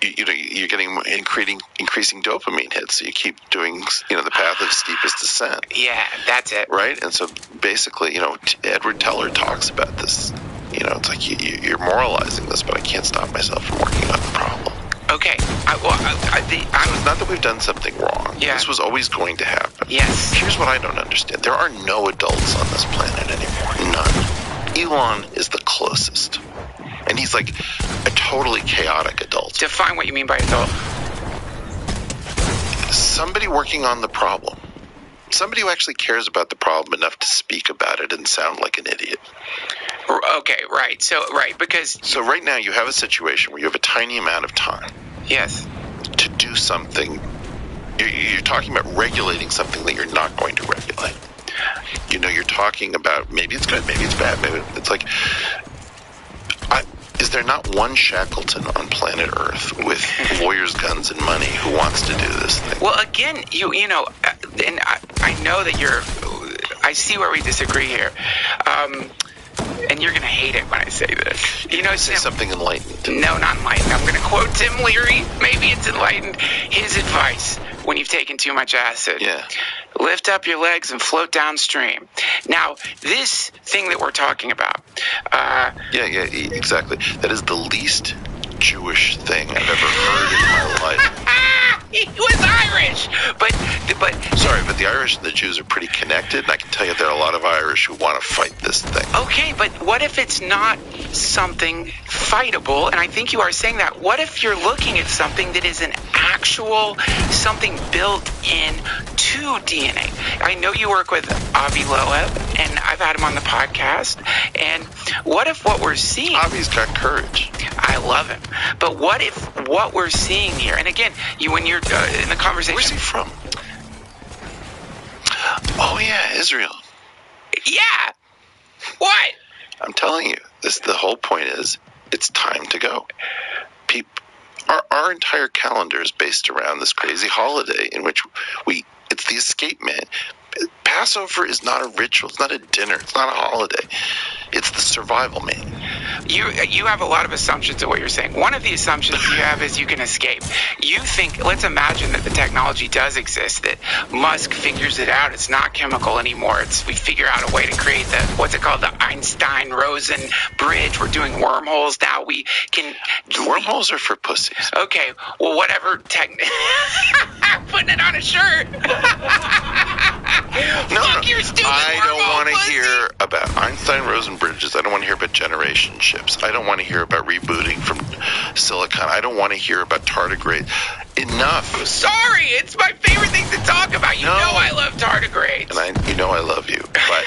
Speaker 2: You're getting increasing dopamine hits, so you keep doing, the path of steepest descent.
Speaker 1: Yeah, that's it.
Speaker 2: Right? And so basically, Edward Teller talks about this. It's like you're moralizing this, but I can't stop myself from working on the problem.
Speaker 1: Okay.
Speaker 2: It's not that we've done something wrong.
Speaker 1: Yeah.
Speaker 2: This was always going to happen.
Speaker 1: Yes.
Speaker 2: Here's what I don't understand. There are no adults on this planet anymore. None. Elon is the closest. And he's like a totally chaotic adult.
Speaker 1: Define what you mean by adult.
Speaker 2: Somebody working on the problem. Somebody who actually cares about the problem enough to speak about it and sound like an idiot.
Speaker 1: Okay, right. So
Speaker 2: right now you have a situation where you have a tiny amount of time.
Speaker 1: Yes.
Speaker 2: To do something. You're talking about regulating something that you're not going to regulate. You're talking about maybe it's good, maybe it's bad, maybe it's like. Is there not one Shackleton on planet Earth with lawyers, guns, and money who wants to do this thing?
Speaker 1: Well, again, and I know that I see where we disagree here. And you're going to hate it when I say this.
Speaker 2: Say something enlightened.
Speaker 1: No, not enlightened. I'm going to quote Tim Leary. Maybe it's enlightened. His advice when you've taken too much acid.
Speaker 2: Yeah.
Speaker 1: Lift up your legs and float downstream. Now, this thing that we're talking about.
Speaker 2: Yeah, exactly. That is the least Jewish thing I've ever heard in my life.
Speaker 1: He was Irish, but
Speaker 2: sorry, but the Irish and the Jews are pretty connected, and I can tell you there are a lot of Irish who want to fight this thing.
Speaker 1: Okay, but what if it's not something fightable? And I think you are saying that. What if you're looking at something that is something built in to DNA? I know you work with Avi Loeb, and I've had him on the podcast. And what if what we're seeing?
Speaker 2: Avi's got courage.
Speaker 1: I love him. But what if what we're seeing here? And again, when you're in the conversation.
Speaker 2: Where's he from? Oh yeah, Israel.
Speaker 1: Yeah. What?
Speaker 2: I'm telling you, the whole point is it's time to go. Our entire calendar is based around this crazy holiday in which it's the escape man. Passover is not a ritual. It's not a dinner. It's not a holiday. It's the survival man.
Speaker 1: You have a lot of assumptions of what you're saying. One of the assumptions you have is you can escape. You think, let's imagine that the technology does exist, that Musk figures it out. It's not chemical anymore. We figure out a way to create what's it called, the Einstein-Rosen bridge. We're doing wormholes now. We can...
Speaker 2: Wormholes are for pussies.
Speaker 1: Okay, well, whatever putting it on a shirt. Fuck your stupid
Speaker 2: I don't want to
Speaker 1: pussy.
Speaker 2: hear about Einstein-Rosen bridges. I don't want to hear about generation ships. I don't want to hear about rebooting from silicon. I don't want to hear about tardigrade. Enough.
Speaker 1: I'm sorry. It's my favorite thing to talk about. You know I love tardigrades.
Speaker 2: And I love you. But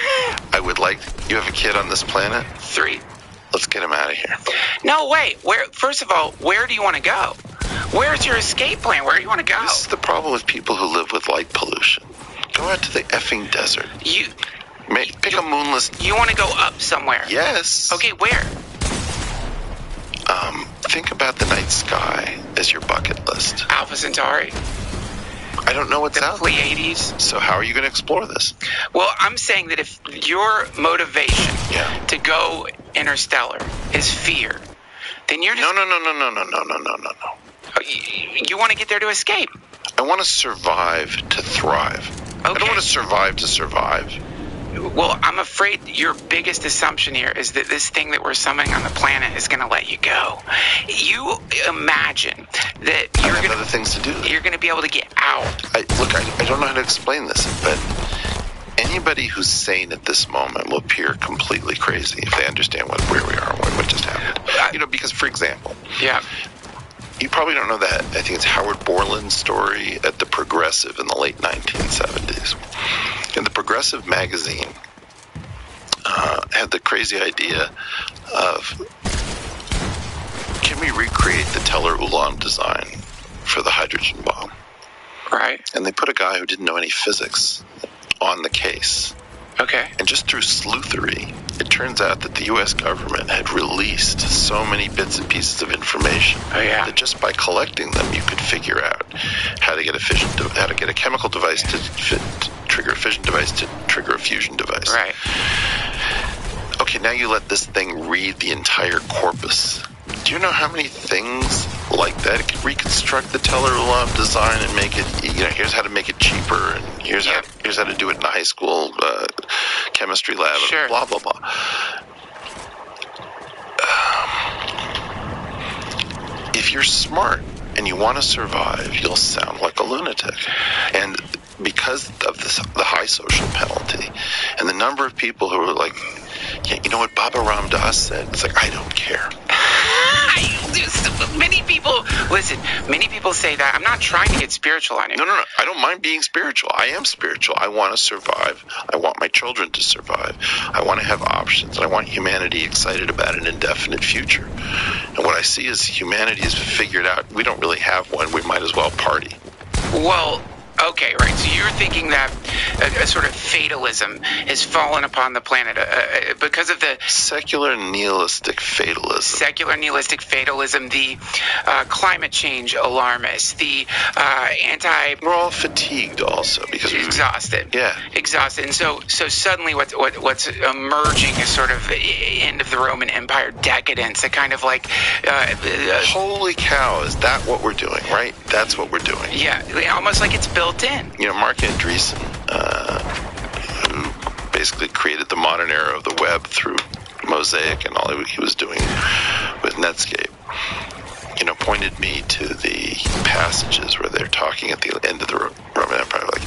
Speaker 2: I would like... You have a kid on this planet?
Speaker 1: 3.
Speaker 2: Let's get him out of here.
Speaker 1: No, wait. First of all, where do you want to go? Where's your escape plan? Where do you want to go?
Speaker 2: This is the problem with people who live with light pollution. Go out to the effing desert. Pick a moonless...
Speaker 1: You want to go up somewhere?
Speaker 2: Yes.
Speaker 1: Okay, where?
Speaker 2: Think about the night sky as your bucket list.
Speaker 1: Alpha Centauri.
Speaker 2: I don't know what's out there.
Speaker 1: The Pleiades.
Speaker 2: So how are you going to explore this?
Speaker 1: Well, I'm saying that if your motivation to go interstellar is fear, then you're just...
Speaker 2: No.
Speaker 1: You want to get there to escape.
Speaker 2: I want to survive to thrive.
Speaker 1: Okay.
Speaker 2: I don't want to survive to survive.
Speaker 1: Well, I'm afraid your biggest assumption here is that this thing that we're summoning on the planet is going to let you go. You imagine that
Speaker 2: I have other things to do.
Speaker 1: You're going to be able to get out.
Speaker 2: I don't know how to explain this, but anybody who's sane at this moment will appear completely crazy if they understand where we are and what just happened. Because, for example, you probably don't know that. I think it's Howard Borland's story at the Progressive in the late 1970s. And the Progressive magazine had the crazy idea of, can we recreate the Teller-Ulam design for the hydrogen bomb?
Speaker 1: Right.
Speaker 2: And they put a guy who didn't know any physics on the case.
Speaker 1: Okay.
Speaker 2: And just through sleuthery, it turns out that the U.S. government had released so many bits and pieces of information that just by collecting them, you could figure out how to get a chemical device to trigger a fission device to trigger a fusion device.
Speaker 1: Right.
Speaker 2: Okay, now you let this thing read the entire corpus. Do you know how many things like that? It could reconstruct the Teller-Ulam design and make it, here's how to make it cheaper, and here's how to do it in a high school chemistry lab, and blah, blah, blah. If you're smart and you want to survive, you'll sound like a lunatic. And because of the high social penalty and the number of people who are like, you know what Baba Ram Das said? It's like, I don't care.
Speaker 1: Many people say that. I'm not trying to get spiritual on it.
Speaker 2: No. I don't mind being spiritual. I am spiritual. I want to survive. I want my children to survive. I want to have options. I want humanity excited about an indefinite future. And what I see is humanity has figured out we don't really have one. We might as well party.
Speaker 1: Well, okay, right. So you're thinking that a sort of fatalism has fallen upon the planet because of the
Speaker 2: secular nihilistic fatalism,
Speaker 1: the climate change alarmists, the
Speaker 2: We're all fatigued also because we're
Speaker 1: exhausted.
Speaker 2: Yeah,
Speaker 1: exhausted. And so suddenly what's emerging is sort of end of the Roman Empire decadence, a kind of like
Speaker 2: holy cow, is that what we're doing? Right, that's what we're doing.
Speaker 1: Yeah, almost like it's built in.
Speaker 2: Mark Andreessen, who basically created the modern era of the web through Mosaic and all he was doing with Netscape, pointed me to the passages where they're talking at the end of the Roman Empire, like,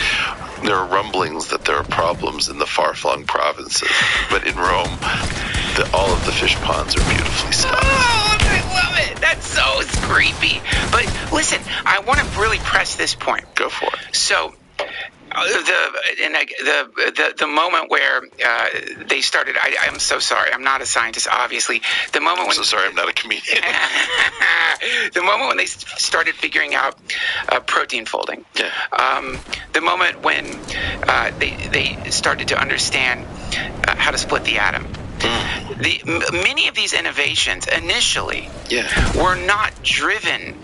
Speaker 2: there are rumblings that there are problems in the far-flung provinces, but in Rome, all of the fish ponds are beautifully stocked.
Speaker 1: Oh, I love it. That's so creepy. But listen, I want to really press this point.
Speaker 2: Go for it.
Speaker 1: So, the moment where they started, I'm so sorry, I'm not a scientist, obviously. The moment when
Speaker 2: I'm so sorry, I'm not a comedian.
Speaker 1: The moment when they started figuring out protein folding.
Speaker 2: Yeah.
Speaker 1: The moment when they started to understand how to split the atom. Many of these innovations initially were not driven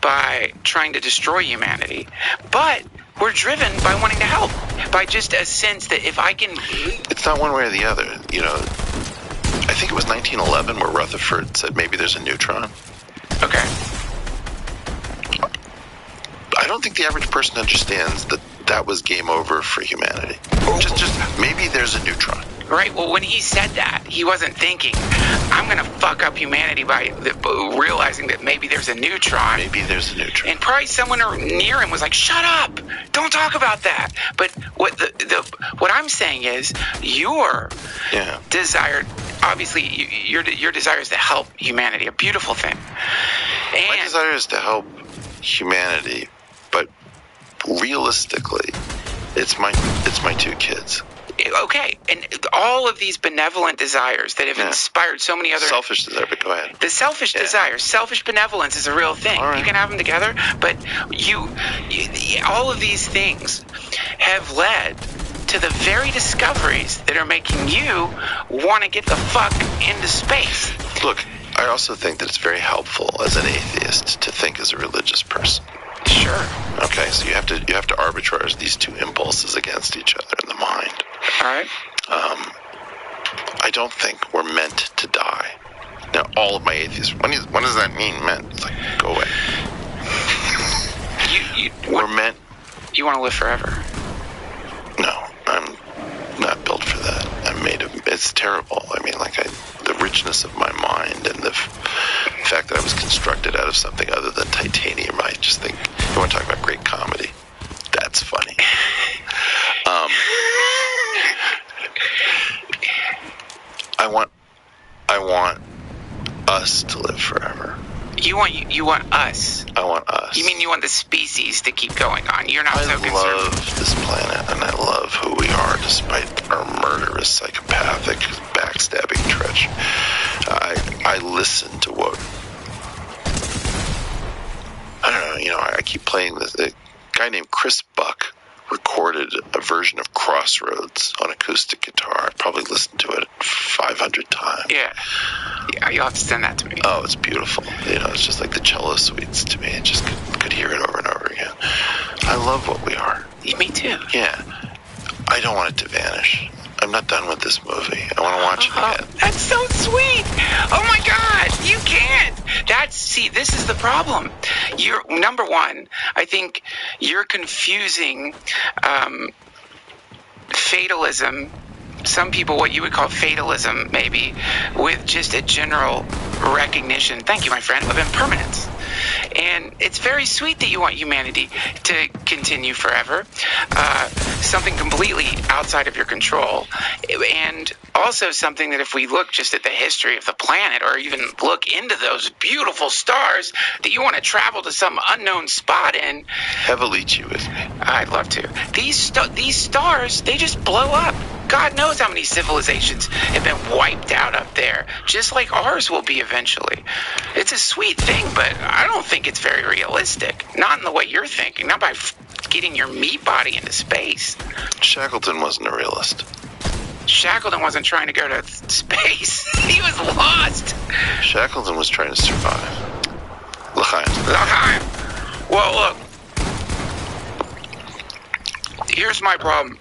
Speaker 1: by trying to destroy humanity, but we're driven by wanting to help, by just a sense that if I can...
Speaker 2: It's not one way or the other. I think it was 1911 where Rutherford said maybe there's a neutron.
Speaker 1: Okay.
Speaker 2: I don't think the average person understands that was game over for humanity. Just maybe there's a neutron.
Speaker 1: Right. Well, when he said that, he wasn't thinking, I'm going to fuck up humanity by realizing that maybe there's a neutron.
Speaker 2: Maybe there's a neutron.
Speaker 1: And probably someone near him was like, shut up. Don't talk about that. But what I'm saying is your desire, obviously, your desire is to help humanity, a beautiful thing. And
Speaker 2: my desire is to help humanity, but realistically, it's my two kids.
Speaker 1: Okay, and all of these benevolent desires that have inspired so many other...
Speaker 2: Selfish desire, but go ahead.
Speaker 1: The selfish desire, selfish benevolence is a real thing. Right. You can have them together, but all of these things have led to the very discoveries that are making you want to get the fuck into space.
Speaker 2: Look, I also think that it's very helpful as an atheist to think as a religious person.
Speaker 1: Sure.
Speaker 2: Okay, so you have to arbitrage these two impulses against each other in the mind.
Speaker 1: All right.
Speaker 2: I don't think we're meant to die. Now, all of my atheists, when does that mean meant? It's like, go away. We're meant...
Speaker 1: You want to live forever?
Speaker 2: No, I'm not built for that. I'm made of... It's terrible. I mean, the richness of my mind and the fact that I was constructed out of something other than titanium, I just think... You want to talk about great comedy? That's funny. I want us to live forever.
Speaker 1: You want us.
Speaker 2: I want us.
Speaker 1: You mean you want the species to keep going on? You're not so concerned.
Speaker 2: I love this planet, and I love who we are, despite our murderous, psychopathic, backstabbing treachery. I listen to what. I don't know. I keep playing this. A guy named Chris Buck recorded a version of Crossroads on acoustic guitar. I probably listened to it 500 times.
Speaker 1: Yeah, you'll have to send that to me.
Speaker 2: Oh, it's beautiful. It's just like the cello suites to me. I just could hear it over and over again. I love what we are.
Speaker 1: Me too.
Speaker 2: Yeah. I don't want it to vanish. I'm not done with this movie. I want to watch it again.
Speaker 1: That's so sweet. Oh my God, you can't. This is the problem. You're number one. I think you're confusing fatalism. Some people, what you would call fatalism, maybe, with just a general recognition. Thank you, my friend, of impermanence. And it's very sweet that you want humanity to continue forever, something completely outside of your control, and also something that if we look just at the history of the planet, or even look into those beautiful stars, that you want to travel to some unknown spot in.
Speaker 2: Have a lychee with me.
Speaker 1: I'd love to. These stars, they just blow up. God knows how many civilizations have been wiped out up there, just like ours will be eventually. It's a sweet thing, but I don't think it's very realistic. Not in the way you're thinking, not by getting your meat body into space.
Speaker 2: Shackleton wasn't a realist.
Speaker 1: Shackleton wasn't trying to go to space. He was lost.
Speaker 2: Shackleton was trying to survive.
Speaker 1: L'chaim. Well, look. Here's my problem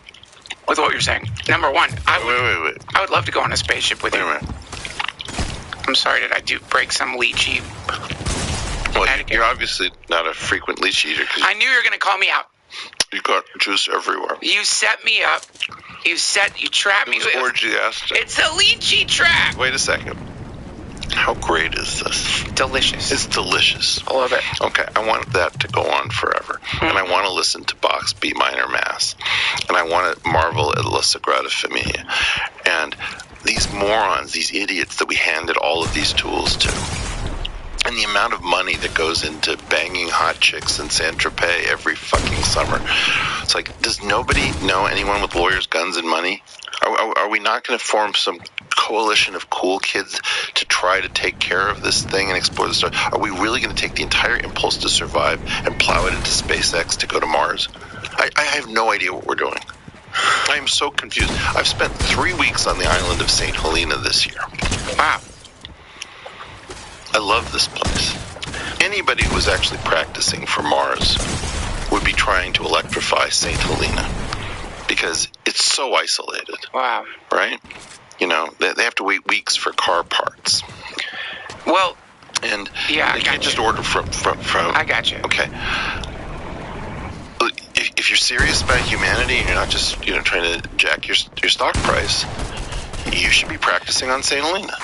Speaker 1: with what you're saying. Number one,
Speaker 2: Wait.
Speaker 1: I would love to go on a spaceship with you.
Speaker 2: Wait a minute.
Speaker 1: I'm sorry, did I break some lychee?
Speaker 2: Well, you're obviously not a frequent lychee eater.
Speaker 1: I knew you were going to call me out.
Speaker 2: You got juice everywhere.
Speaker 1: You set me up. You trapped me.
Speaker 2: It was orgiastic.
Speaker 1: It's a lychee trap.
Speaker 2: Wait a second. How great is this?
Speaker 1: Delicious.
Speaker 2: It's delicious.
Speaker 1: I love it.
Speaker 2: Okay, I want that to go on forever. And I want to listen to Bach's B minor Mass. And I want to marvel at La Sagrada Familia. And these morons, these idiots that we handed all of these tools to, and the amount of money that goes into banging hot chicks in Saint-Tropez every fucking summer. It's like, does nobody know anyone with lawyers, guns, and money? Are we not going to form some coalition of cool kids to try to take care of this thing and explore the stars? Are we really going to take the entire impulse to survive and plow it into SpaceX to go to Mars? I have no idea what we're doing. I am so confused. I've spent 3 weeks on the island of St. Helena this year.
Speaker 1: Wow.
Speaker 2: I love this place. Anybody who was actually practicing for Mars would be trying to electrify St. Helena because it's so isolated.
Speaker 1: Wow.
Speaker 2: Right? They have to wait weeks for car parts.
Speaker 1: Well,
Speaker 2: and
Speaker 1: yeah,
Speaker 2: they can't just order from.
Speaker 1: I got you.
Speaker 2: Okay. If you're serious about humanity and you're not just trying to jack your stock price, you should be practicing on St. Helena.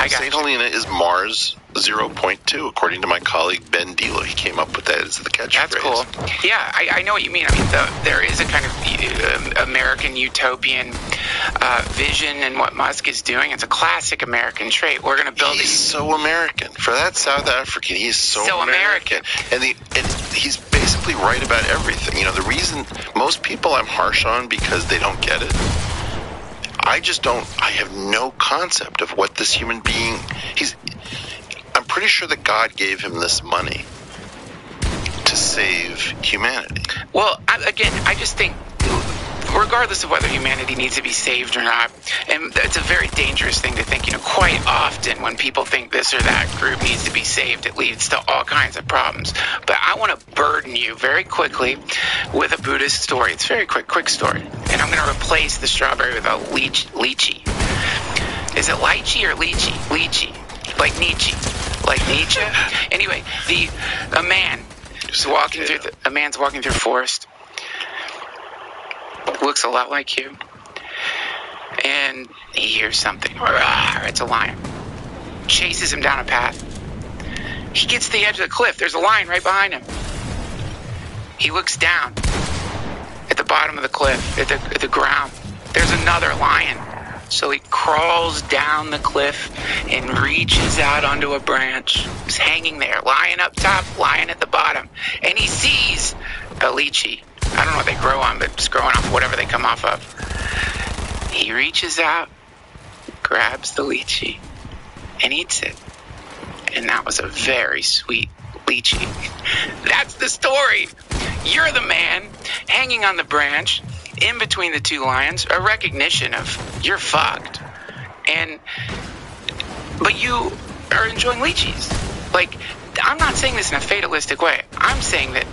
Speaker 2: St. Helena is Mars 0.2, according to my colleague Ben Dilo. He came up with that as the catchphrase.
Speaker 1: That's cool. Yeah, I know what you mean. I mean, there is a kind of American utopian vision in what Musk is doing. It's a classic American trait. We're going to build.
Speaker 2: He's so American. For that South African, he is so American. And he's basically right about everything. The reason most people I'm harsh on because they don't get it. I have no concept of what this human being, I'm pretty sure that God gave him this money to save humanity.
Speaker 1: Well, I just think, regardless of whether humanity needs to be saved or not, and it's a very dangerous thing to think, quite often when people think this or that group needs to be saved, it leads to all kinds of problems. But I want to burden you very quickly with a Buddhist story. It's a very quick story. And I'm going to replace the strawberry with a lychee. Is it lychee or lychee? Lychee. Like Nietzsche. Like Nietzsche? Anyway, a man's walking through forest. Looks a lot like you. And he hears something. It's a lion. Chases him down a path. He gets to the edge of the cliff. There's a lion right behind him. He looks down at the bottom of the cliff, at the ground. There's another lion So he crawls down the cliff and reaches out onto a branch. He's hanging there, lying up top, lying at the bottom. And he sees a lychee. I don't know what they grow on, but it's growing off whatever they come off of. He reaches out, grabs the lychee, and eats it. And that was a very sweet lychee. That's the story. You're the man hanging on the branch in between the two lions, a recognition of you're fucked. But you are enjoying lychees. Like, I'm not saying this in a fatalistic way. I'm saying that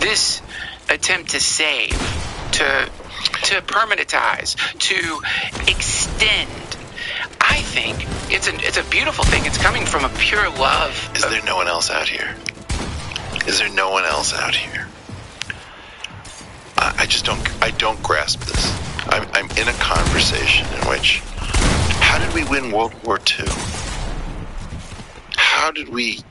Speaker 1: this attempt to save, to permanentize, to extend, I think it's a beautiful thing. It's coming from a pure love.
Speaker 2: Is there no one else out here? Is there no one else out here? I don't grasp this. I'm in a conversation in which, how did we win World War II? How did we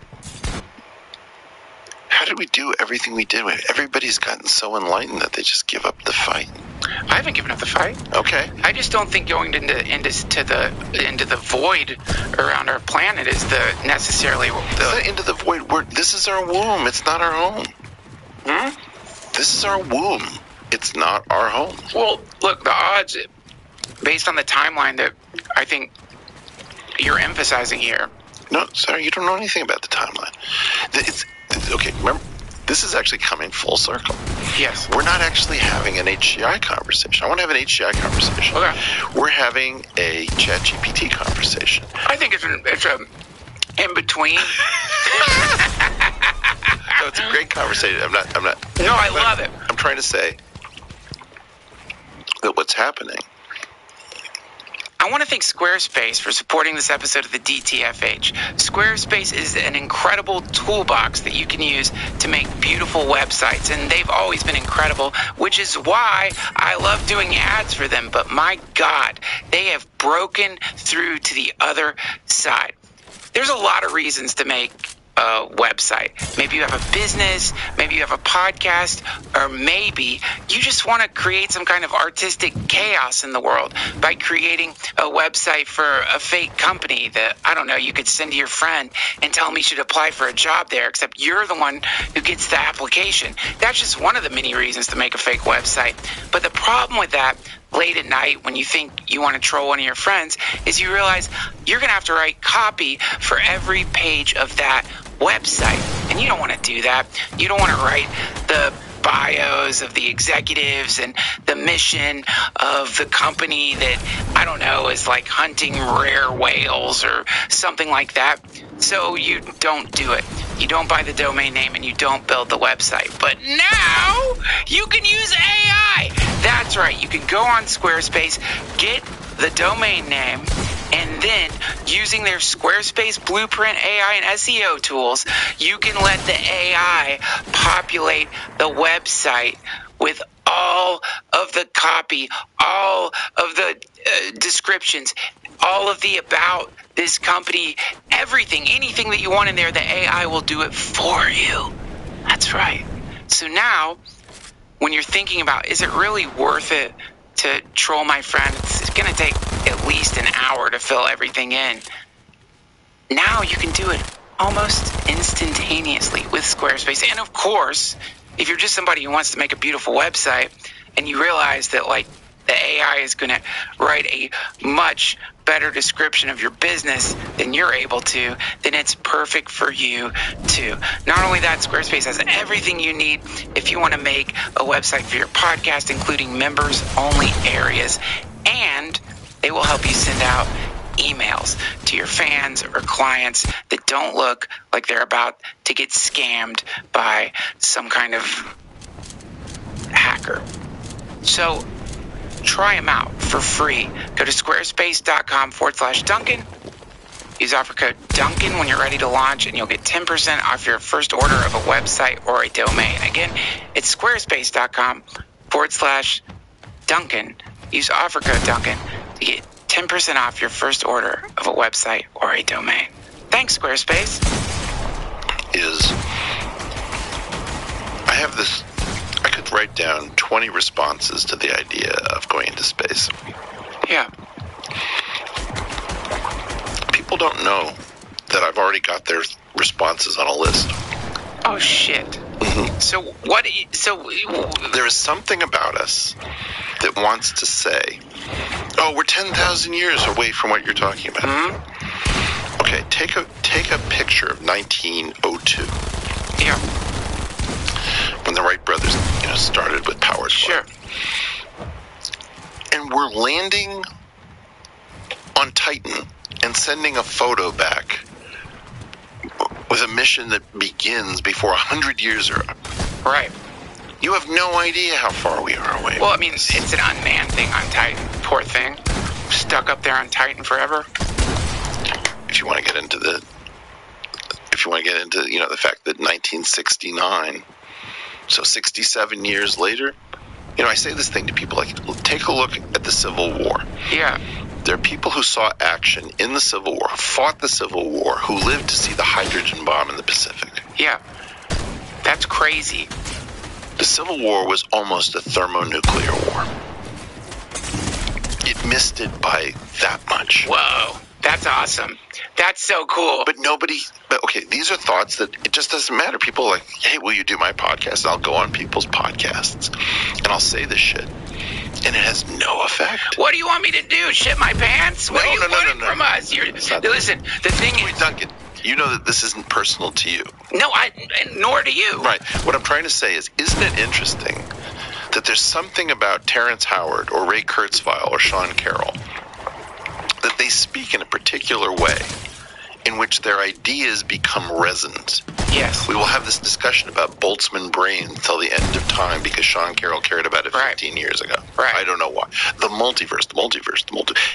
Speaker 2: do everything we did? Everybody's gotten so enlightened that they just give up the fight.
Speaker 1: I haven't given up the fight.
Speaker 2: Okay.
Speaker 1: I just don't think going into the void around our planet is necessarily
Speaker 2: into the void. This is our womb. It's not our home. This is our womb. It's not our home.
Speaker 1: Well, look, the odds, based on the timeline that I think you're emphasizing here.
Speaker 2: No, sorry, you don't know anything about the timeline. It's okay, remember, this is actually coming full circle.
Speaker 1: Yes.
Speaker 2: We're not actually having an HCI conversation. I want to have an HCI conversation.
Speaker 1: Okay.
Speaker 2: We're having a ChatGPT conversation.
Speaker 1: I think it's a in between.
Speaker 2: No, it's a great conversation. I'm not.
Speaker 1: No, I love it.
Speaker 2: I'm trying to say that what's happening.
Speaker 1: I want to thank Squarespace for supporting this episode of the DTFH. Squarespace is an incredible toolbox that you can use to make beautiful websites, and they've always been incredible, which is why I love doing ads for them. But my God, they have broken through to the other side. There's a lot of reasons to make a website. Maybe you have a business, maybe you have a podcast, or maybe you just want to create some kind of artistic chaos in the world by creating a website for a fake company that, I don't know, you could send to your friend and tell him he should apply for a job there, except you're the one who gets the application. That's just one of the many reasons to make a fake website. But the problem with that late at night when you think you want to troll one of your friends is you realize you're going to have to write copy for every page of that website. And you don't want to do that. You don't want to write the bios of the executives and the mission of the company that, I don't know, is like hunting rare whales or something like that. So you don't do it. You don't buy the domain name and you don't build the website. But now you can use AI. That's right. You can go on Squarespace, get the domain name, and then using their Squarespace Blueprint AI and SEO tools, you can let the AI populate the website with all of the copy, all of the descriptions, all of the about this company, everything, anything that you want in there, the AI will do it for you. That's right. So now, when you're thinking about, is it really worth it to troll my friend? It's going to take at least an hour to fill everything in. Now you can do it almost instantaneously with Squarespace. And of course, if you're just somebody who wants to make a beautiful website and you realize that like the AI is going to write a much better description of your business than you're able to, then it's perfect for you too. Not only that, Squarespace has everything you need if you want to make a website for your podcast, including members-only areas, and they will help you send out emails to your fans or clients that don't look like they're about to get scammed by some kind of hacker. So try them out for free. Go to squarespace.com/Duncan. Use offer code Duncan when you're ready to launch, and you'll get 10% off your first order of a website or a domain. Again, it's squarespace.com/Duncan. Use offer code Duncan to get 10% off your first order of a website or a domain. Thanks, Squarespace.
Speaker 2: I could write down 20 responses to the idea of going into space.
Speaker 1: Yeah.
Speaker 2: don't know that I've already got their responses on a list.
Speaker 1: Oh, shit.
Speaker 2: Mm-hmm.
Speaker 1: So what? So
Speaker 2: there is something about us that wants to say, "Oh, we're 10,000 years away from what you're talking about."
Speaker 1: Mm-hmm.
Speaker 2: Okay, take a picture of 1902.
Speaker 1: Yeah.
Speaker 2: When the Wright brothers, started with powered
Speaker 1: flight. Sure.
Speaker 2: And we're landing on Titan and sending a photo back with a mission that begins before 100 years are up.
Speaker 1: Right.
Speaker 2: You have no idea how far we are away.
Speaker 1: Well, I mean, it's an unmanned thing on Titan. Poor thing. Stuck up there on Titan forever.
Speaker 2: If you want to get into the fact that 1969, so 67 years later, I say this thing to people like, take a look at the Civil War.
Speaker 1: Yeah.
Speaker 2: There are people who saw action in the Civil War, who fought the Civil War, who lived to see the hydrogen bomb in the Pacific.
Speaker 1: Yeah. That's crazy.
Speaker 2: The Civil War was almost a thermonuclear war. It missed it by that much.
Speaker 1: Whoa. That's awesome. That's so cool.
Speaker 2: But okay, these are thoughts that it just doesn't matter. People are like, hey, will you do my podcast? And I'll go on people's podcasts and I'll say this shit. And it has no effect.
Speaker 1: What do you want me to do? Shit my pants? What are you wanting from us? Listen, the thing is...
Speaker 2: Duncan, you know that this isn't personal to you.
Speaker 1: No, nor do you.
Speaker 2: Right. What I'm trying to say is, isn't it interesting that there's something about Terrence Howard or Ray Kurzweil or Sean Carroll that they speak in a particular way in which their ideas become resonant?
Speaker 1: Yes.
Speaker 2: We will have this discussion about Boltzmann brains till the end of time because Sean Carroll cared about it 15 years ago.
Speaker 1: Right.
Speaker 2: I don't know why. The multiverse.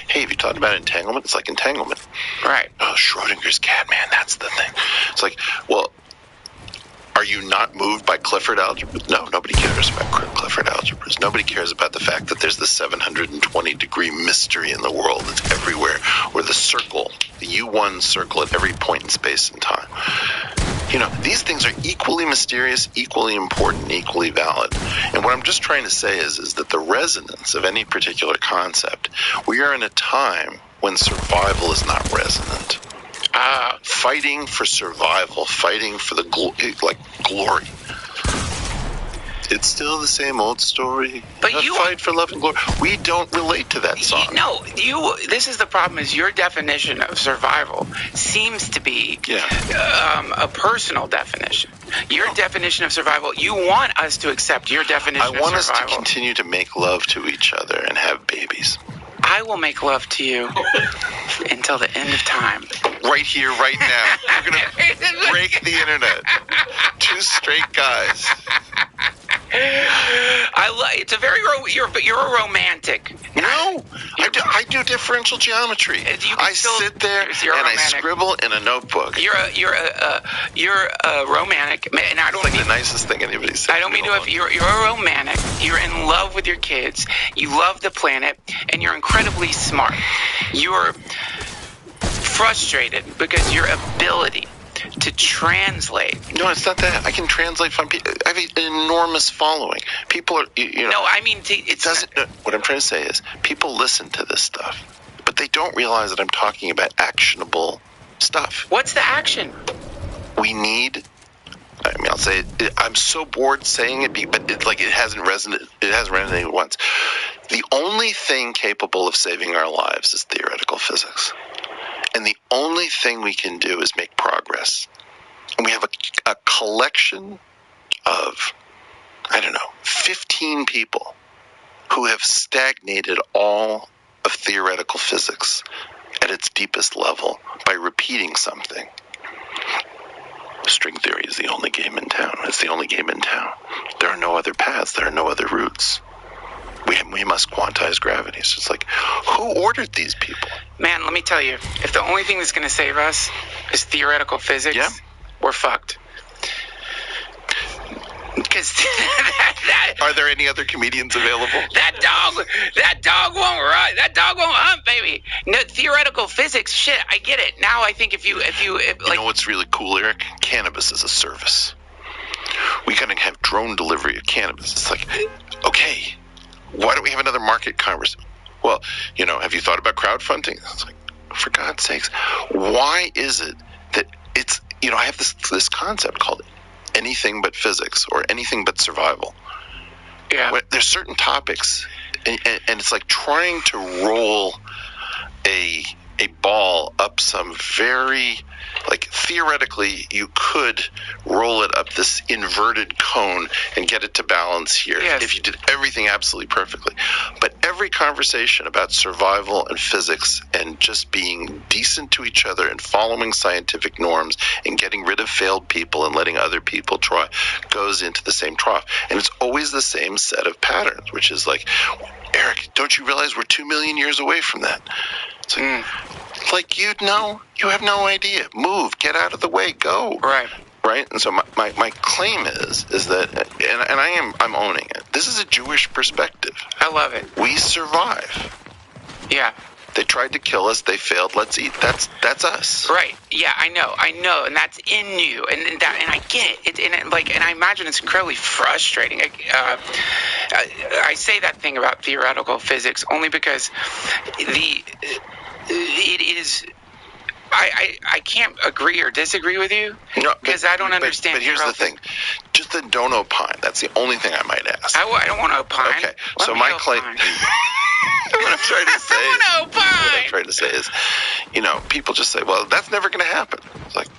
Speaker 2: Hey, have you thought about entanglement? It's like entanglement.
Speaker 1: Right.
Speaker 2: Oh, Schrodinger's cat, man, that's the thing. It's like, well, are you not moved by Clifford algebras? No, nobody cares about Clifford algebras. Nobody cares about the fact that there's the 720-degree mystery in the world that's everywhere, where the circle, the U1 circle at every point in space and time. These things are equally mysterious, equally important, equally valid. And what I'm just trying to say is that the resonance of any particular concept, we are in a time when survival is not resonant. Fighting for survival, fighting for the glory. It's still the same old story.
Speaker 1: But
Speaker 2: fight for love and glory. We don't relate to that song.
Speaker 1: No, this is the problem. Is your definition of survival seems to be a personal definition. Your definition of survival. You want us to accept your definition of survival.
Speaker 2: I want us to continue to make love to each other and have babies.
Speaker 1: I will make love to you until the end of time.
Speaker 2: Right here, right now. We're going to break the internet. Two straight guys.
Speaker 1: It's a very you're a romantic.
Speaker 2: No, I do differential geometry. I sit there and I scribble in a notebook.
Speaker 1: You're a romantic, and I don't
Speaker 2: mean the nicest thing anybody said.
Speaker 1: I don't mean to. You're a romantic. You're in love with your kids. You love the planet, and you're incredibly smart. You're frustrated because your ability to translate.
Speaker 2: No, it's not that. I can translate from people. I have an enormous following. People are,
Speaker 1: No, I mean, it
Speaker 2: doesn't. What I'm trying to say is, people listen to this stuff, but they don't realize that I'm talking about actionable stuff.
Speaker 1: What's the action?
Speaker 2: We need. I'll say it. I'm so bored saying it, but it hasn't resonated. It hasn't resonated once. The only thing capable of saving our lives is theoretical physics. And the only thing we can do is make progress. And we have a collection of, 15 people who have stagnated all of theoretical physics at its deepest level by repeating something. String theory is the only game in town. It's the only game in town. There are no other paths. There are no other routes. We must quantize gravity. So it's like, who ordered these people?
Speaker 1: Man, let me tell you, if the only thing that's going to save us is theoretical physics, we're fucked. Because
Speaker 2: are there any other comedians available?
Speaker 1: That dog won't run. That dog won't hunt, baby. No, theoretical physics, shit. I get it. Now I think if you
Speaker 2: know what's really cool, Eric? Cannabis is a service. We gotta have drone delivery of cannabis. It's like, okay, why don't we have another market conversation? Well, have you thought about crowdfunding? It's like, for God's sakes, why is it that it's, I have this concept called anything but physics or anything but survival.
Speaker 1: Yeah.
Speaker 2: There's certain topics, and it's like trying to roll a ball up some very, like, theoretically you could roll it up this inverted cone and get it to balance here if you did everything absolutely perfectly. But every conversation about survival and physics and just being decent to each other and following scientific norms and getting rid of failed people and letting other people try goes into the same trough. And it's always the same set of patterns, which is like, Eric, don't you realize we're 2 million years away from that? It's like, you have no idea. Move, get out of the way, go. Right? And so my claim is that, and I'm owning it. This is a Jewish perspective.
Speaker 1: I love it.
Speaker 2: We survive.
Speaker 1: Yeah.
Speaker 2: They tried to kill us. They failed. Let's eat. That's us.
Speaker 1: Right. Yeah, I know, and that's in you, and I get it. And I imagine it's incredibly frustrating. I say that thing about theoretical physics only because it is. I can't agree or disagree with you because I don't understand.
Speaker 2: But here's the thing: just don't opine. That's the only thing I might ask.
Speaker 1: I don't want to opine.
Speaker 2: Okay, so my claim. What I'm trying to say is, people just say, well, that's never going to happen. It's like,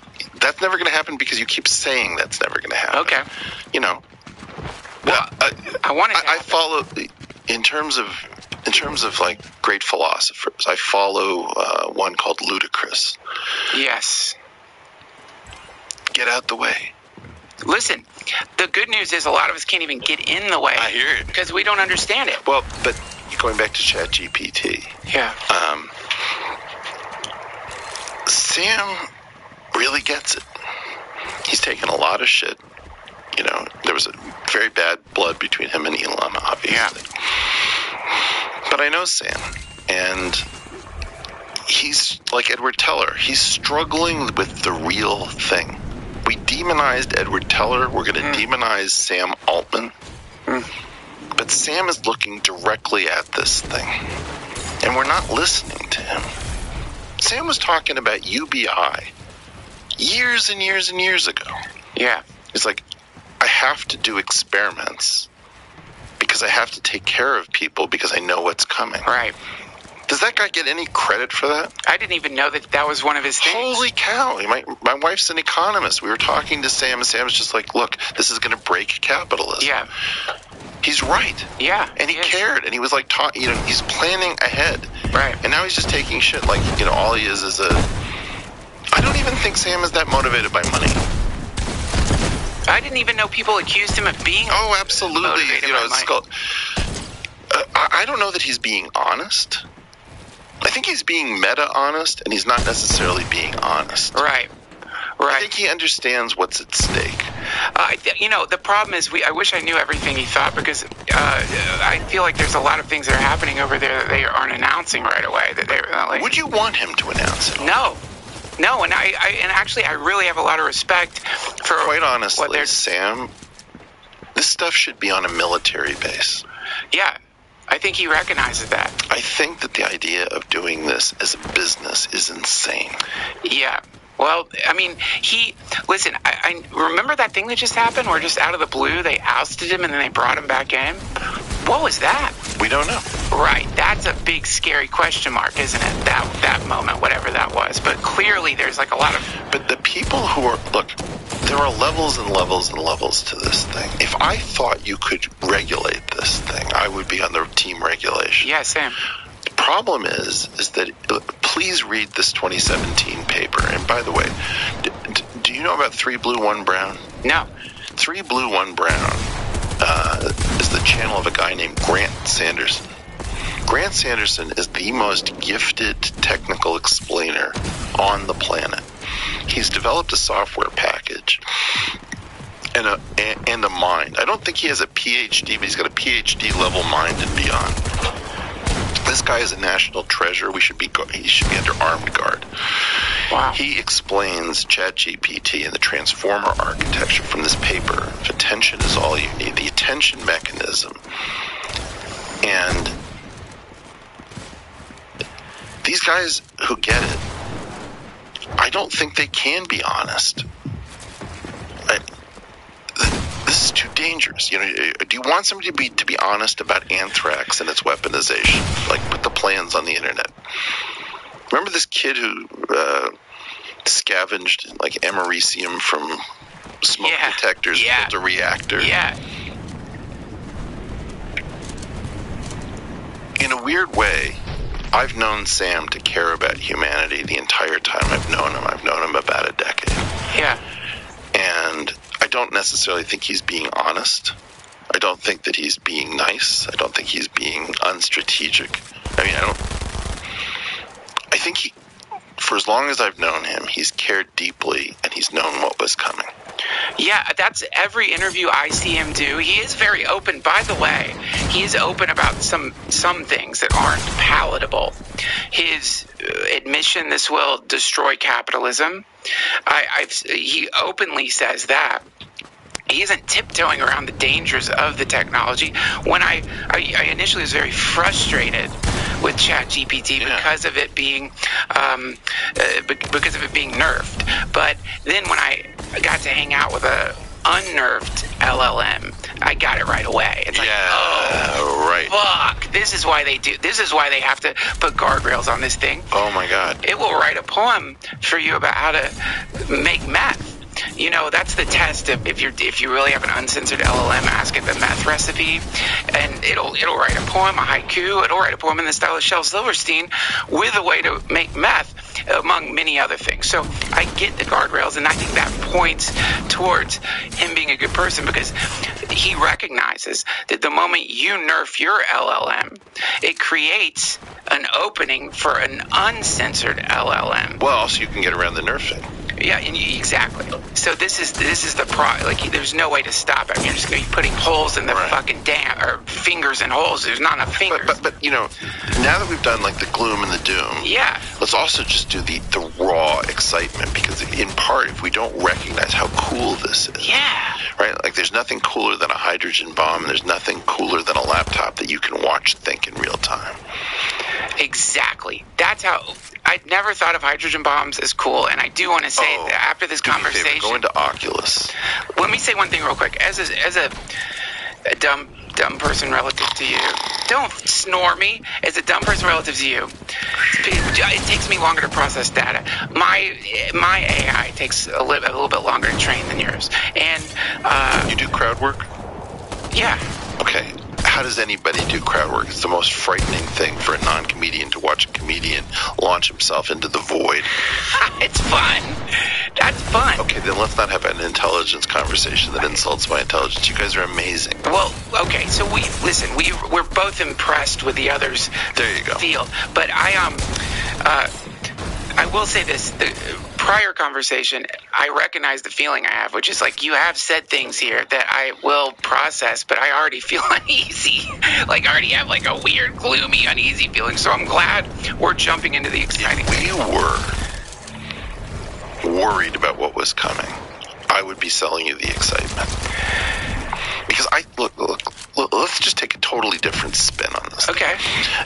Speaker 2: that's never going to happen because you keep saying that's never going to happen.
Speaker 1: Okay.
Speaker 2: Well,
Speaker 1: I want it to happen.
Speaker 2: I follow, in terms of like great philosophers, I follow one called Ludicrous.
Speaker 1: Yes.
Speaker 2: Get out the way.
Speaker 1: Listen, the good news is a lot of us can't even get in the way.
Speaker 2: I hear it.
Speaker 1: Because we don't understand it.
Speaker 2: Well, but going back to ChatGPT.
Speaker 1: Yeah.
Speaker 2: Sam really gets it. He's taken a lot of shit. There was a very bad blood between him and Elon, obviously. Yeah. But I know Sam, and he's like Edward Teller. He's struggling with the real thing. We demonized Edward Teller. We're going to demonize Sam Altman. But Sam is looking directly at this thing, and we're not listening to him. Sam was talking about UBI years and years and years ago.
Speaker 1: Yeah.
Speaker 2: He's like, I have to do experiments because I have to take care of people because I know what's coming.
Speaker 1: Right.
Speaker 2: Does that guy get any credit for that?
Speaker 1: I didn't even know that was one of his things.
Speaker 2: Holy cow. My wife's an economist. We were talking to Sam, and Sam was just like, look, this is going to break capitalism.
Speaker 1: Yeah.
Speaker 2: He's right.
Speaker 1: Yeah.
Speaker 2: And he cared. And he was like, he's planning ahead.
Speaker 1: Right.
Speaker 2: And now he's just taking shit like, all he is I don't even think Sam is that motivated by money.
Speaker 1: I didn't even know people accused him of being
Speaker 2: absolutely.
Speaker 1: Motivated by money.
Speaker 2: I don't know that he's being honest. I think he's being meta-honest, and he's not necessarily being honest.
Speaker 1: Right.
Speaker 2: I think he understands what's at stake.
Speaker 1: The problem is I wish I knew everything he thought because I feel like there's a lot of things that are happening over there that they aren't announcing right away.
Speaker 2: Would you want him to announce it?
Speaker 1: No, and I really have a lot of respect for.
Speaker 2: Quite honestly, Sam, this stuff should be on a military base.
Speaker 1: Yeah. I think he recognizes that.
Speaker 2: I think that the idea of doing this as a business is insane.
Speaker 1: Yeah. Well, I mean, listen, I remember that thing that just happened where just out of the blue they ousted him and then they brought him back in? What was that?
Speaker 2: We don't know.
Speaker 1: Right. That's a big, scary question mark, isn't it? That moment, whatever that was. But clearly there's like a lot of...
Speaker 2: But the people who are... Look, there are levels and levels and levels to this thing. If I thought you could regulate this thing, I would be on the team regulation.
Speaker 1: Yeah, same.
Speaker 2: The problem is that... Please read this 2017 paper. And by the way, do you know about 3 Blue, 1 Brown?
Speaker 1: No.
Speaker 2: 3 Blue, 1 Brown is the channel of a guy named Grant Sanderson. Grant Sanderson is the most gifted technical explainer on the planet. He's developed a software package and a mind. I don't think he has a PhD, but he's got a PhD level mind and beyond. This guy is a national treasure. He should be under armed guard.
Speaker 1: Wow. He
Speaker 2: explains ChatGPT and the transformer architecture from this paper. If attention is all you need, the attention mechanism and these guys who get it, I don't think they can be honest. This is too dangerous. You know, do you want somebody to be honest about anthrax and its weaponization? Like, put the plans on the internet. Remember this kid who scavenged like americium from smoke detectors and built a reactor?
Speaker 1: Yeah.
Speaker 2: In a weird way, I've known Sam to care about humanity the entire time I've known him. I've known him about a decade.
Speaker 1: Yeah.
Speaker 2: And I don't necessarily think he's being honest. I don't think that he's being nice. I don't think he's being unstrategic. I think he, for as long as I've known him, he's cared deeply and he's known what was coming.
Speaker 1: Yeah, that's every interview I see him do. He is very open, by the way. He is open about some things that aren't palatable. His admission this will destroy capitalism. He openly says that. He isn't tiptoeing around the dangers of the technology. When I initially was very frustrated with ChatGPT because of it being nerfed. But then when I got to hang out with a unnerved LLM, I got it right away. It's like,
Speaker 2: right.
Speaker 1: Fuck, this is why they have to put guardrails on this thing.
Speaker 2: Oh my God.
Speaker 1: It will write a poem for you about how to make meth. You know, that's the test of if you really have an uncensored LLM, ask it the meth recipe, and it'll write a poem, a haiku. It'll write a poem in the style of Shel Silverstein with a way to make meth, among many other things. So I get the guardrails, and I think that points towards him being a good person because he recognizes that the moment you nerf your LLM, it creates an opening for an uncensored LLM.
Speaker 2: Well, so you can get around the nerfing.
Speaker 1: Yeah, exactly. So this is the there's no way to stop it. You're just going to be putting holes in the fucking dam, or fingers in holes. There's not enough fingers.
Speaker 2: But you know, now that we've done like the gloom and the doom, let's also just do the raw excitement, because in part, if we don't recognize how cool this is, right? Like there's nothing cooler than a hydrogen bomb, and there's nothing cooler than a laptop that you can watch think in real time.
Speaker 1: Exactly. That's how. I'd never thought of hydrogen bombs as cool, and I do want to say that after this conversation,
Speaker 2: go into Oculus.
Speaker 1: Let me say one thing real quick. As a dumb person relative to you, don't snore me. As a dumb person relative to you, it takes me longer to process data. My AI takes a little bit longer to train than yours. And
Speaker 2: you do crowd work?
Speaker 1: Yeah.
Speaker 2: Okay. How does anybody do crowd work? It's the most frightening thing for a non-comedian to watch a comedian launch himself into the void.
Speaker 1: It's fun. That's fun.
Speaker 2: Okay, then let's not have an intelligence conversation that insults my intelligence. You guys are amazing.
Speaker 1: Well, okay, so we're both impressed with the other's field. But I will say this. The prior conversation, I recognize the feeling I have, which is like you have said things here that I will process, but I already feel uneasy. Like I already have like a weird, gloomy, uneasy feeling. So I'm glad we're jumping into the exciting thing.
Speaker 2: If we were worried about what was coming, I would be selling you the excitement. Because look, let's just take a totally different spin on this.
Speaker 1: Okay.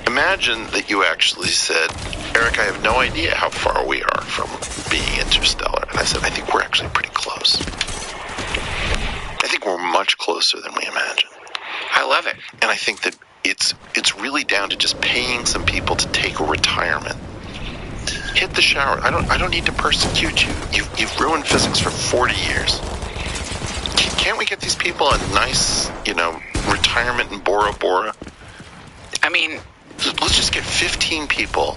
Speaker 2: Imagine that you actually said, Eric, I have no idea how far we are from being interstellar. And I said, I think we're actually pretty close. I think we're much closer than we imagine.
Speaker 1: I love it.
Speaker 2: And I think that it's really down to just paying some people to take a retirement. Hit the shower. I don't need to persecute you. You've ruined physics for 40 years. Can't we get these people a nice, retirement in Bora Bora?
Speaker 1: I mean,
Speaker 2: let's just get 15 people,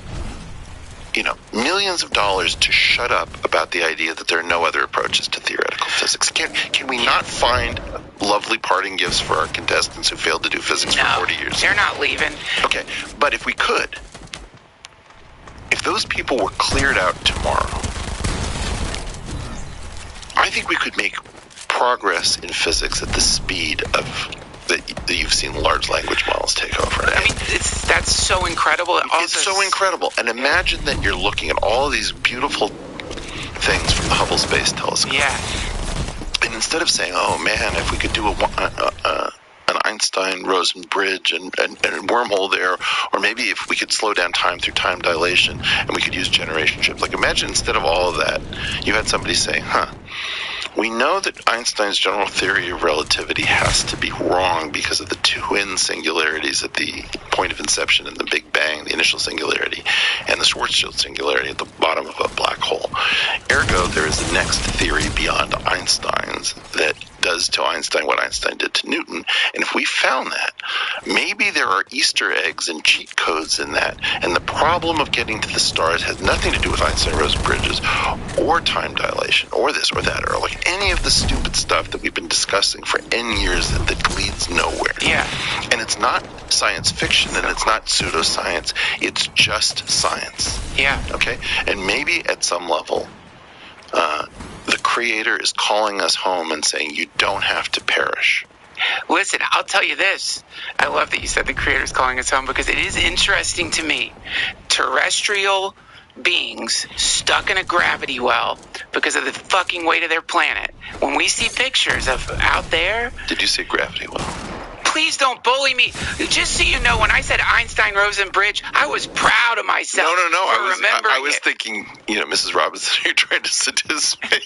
Speaker 2: millions of dollars to shut up about the idea that there are no other approaches to theoretical physics. Can we not find lovely parting gifts for our contestants who failed to do physics for 40 years?
Speaker 1: They're not leaving.
Speaker 2: Okay, but if we could, if those people were cleared out tomorrow, I think we could make progress in physics at the speed of that you've seen large language models take over.
Speaker 1: I mean, that's so incredible.
Speaker 2: It's so incredible. And imagine that you're looking at all these beautiful things from the Hubble Space Telescope.
Speaker 1: Yeah.
Speaker 2: And instead of saying, "Oh man, if we could do an Einstein-Rosen bridge and wormhole there, or maybe if we could slow down time through time dilation and we could use generation shift. Like, imagine instead of all of that, you had somebody say, we know that Einstein's general theory of relativity has to be wrong because of the twin singularities at the point of inception in the Big Bang, the initial singularity, and the Schwarzschild singularity at the bottom of a black hole. Ergo, there is the next theory beyond Einstein's that does to Einstein what Einstein did to Newton. And if we found that, maybe there are Easter eggs and cheat codes in that. And the problem of getting to the stars has nothing to do with Einstein-Rosen bridges or time dilation or this or that or like any of the stupid stuff that we've been discussing for N years that leads nowhere.
Speaker 1: Yeah.
Speaker 2: And it's not science fiction and it's not pseudoscience. It's just science.
Speaker 1: Yeah.
Speaker 2: Okay? And maybe at some level, the Creator is calling us home and saying, you don't have to perish.
Speaker 1: Listen, I'll tell you this. I love that you said the Creator's calling us home, because it is interesting to me. Terrestrial beings stuck in a gravity well because of the fucking weight of their planet. When we see pictures of out there...
Speaker 2: Did you say gravity well?
Speaker 1: Please don't bully me. Just so you know, when I said Einstein-Rosen bridge, I was proud of myself.
Speaker 2: No. I was
Speaker 1: it.
Speaker 2: thinking, Mrs. Robinson, you're trying to seduce me.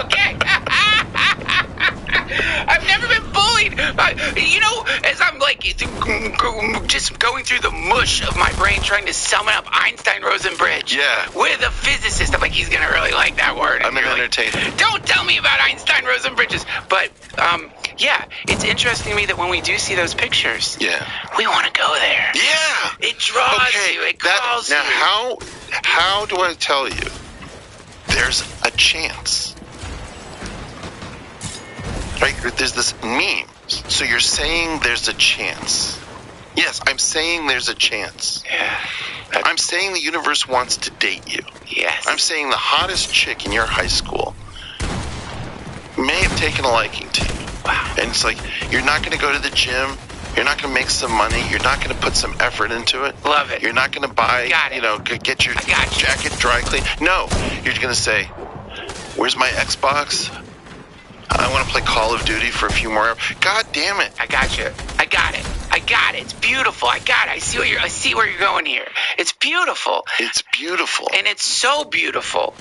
Speaker 1: Okay. I've never been bullied. As I'm like just going through the mush of my brain trying to summon up Einstein-Rosen bridge.
Speaker 2: Yeah.
Speaker 1: With a physicist. I'm like, he's going to really like that word.
Speaker 2: I'm an entertainer.
Speaker 1: Like, don't tell me about Einstein-Rosen bridges. But, yeah, it's interesting to me that when we do see those pictures, we want to go there.
Speaker 2: Yeah.
Speaker 1: It draws you. It calls you.
Speaker 2: Now, how do I tell you? There's a chance. Right? There's this meme. So you're saying there's a chance. Yes, I'm saying there's a chance.
Speaker 1: Yeah.
Speaker 2: I'm saying the universe wants to date you.
Speaker 1: Yes.
Speaker 2: I'm saying the hottest chick in your high school may have taken a liking to you.
Speaker 1: Wow.
Speaker 2: And it's like, you're not going to go to the gym. You're not going to make some money. You're not going to put some effort into it.
Speaker 1: Love it.
Speaker 2: You're not going to buy, get your jacket dry clean. No. You're going to say, where's my Xbox? I want to play Call of Duty for a few more hours. God damn it.
Speaker 1: I got you. I got it. It's beautiful. I got it. I see where you're going here. It's beautiful.
Speaker 2: It's beautiful.
Speaker 1: And it's so beautiful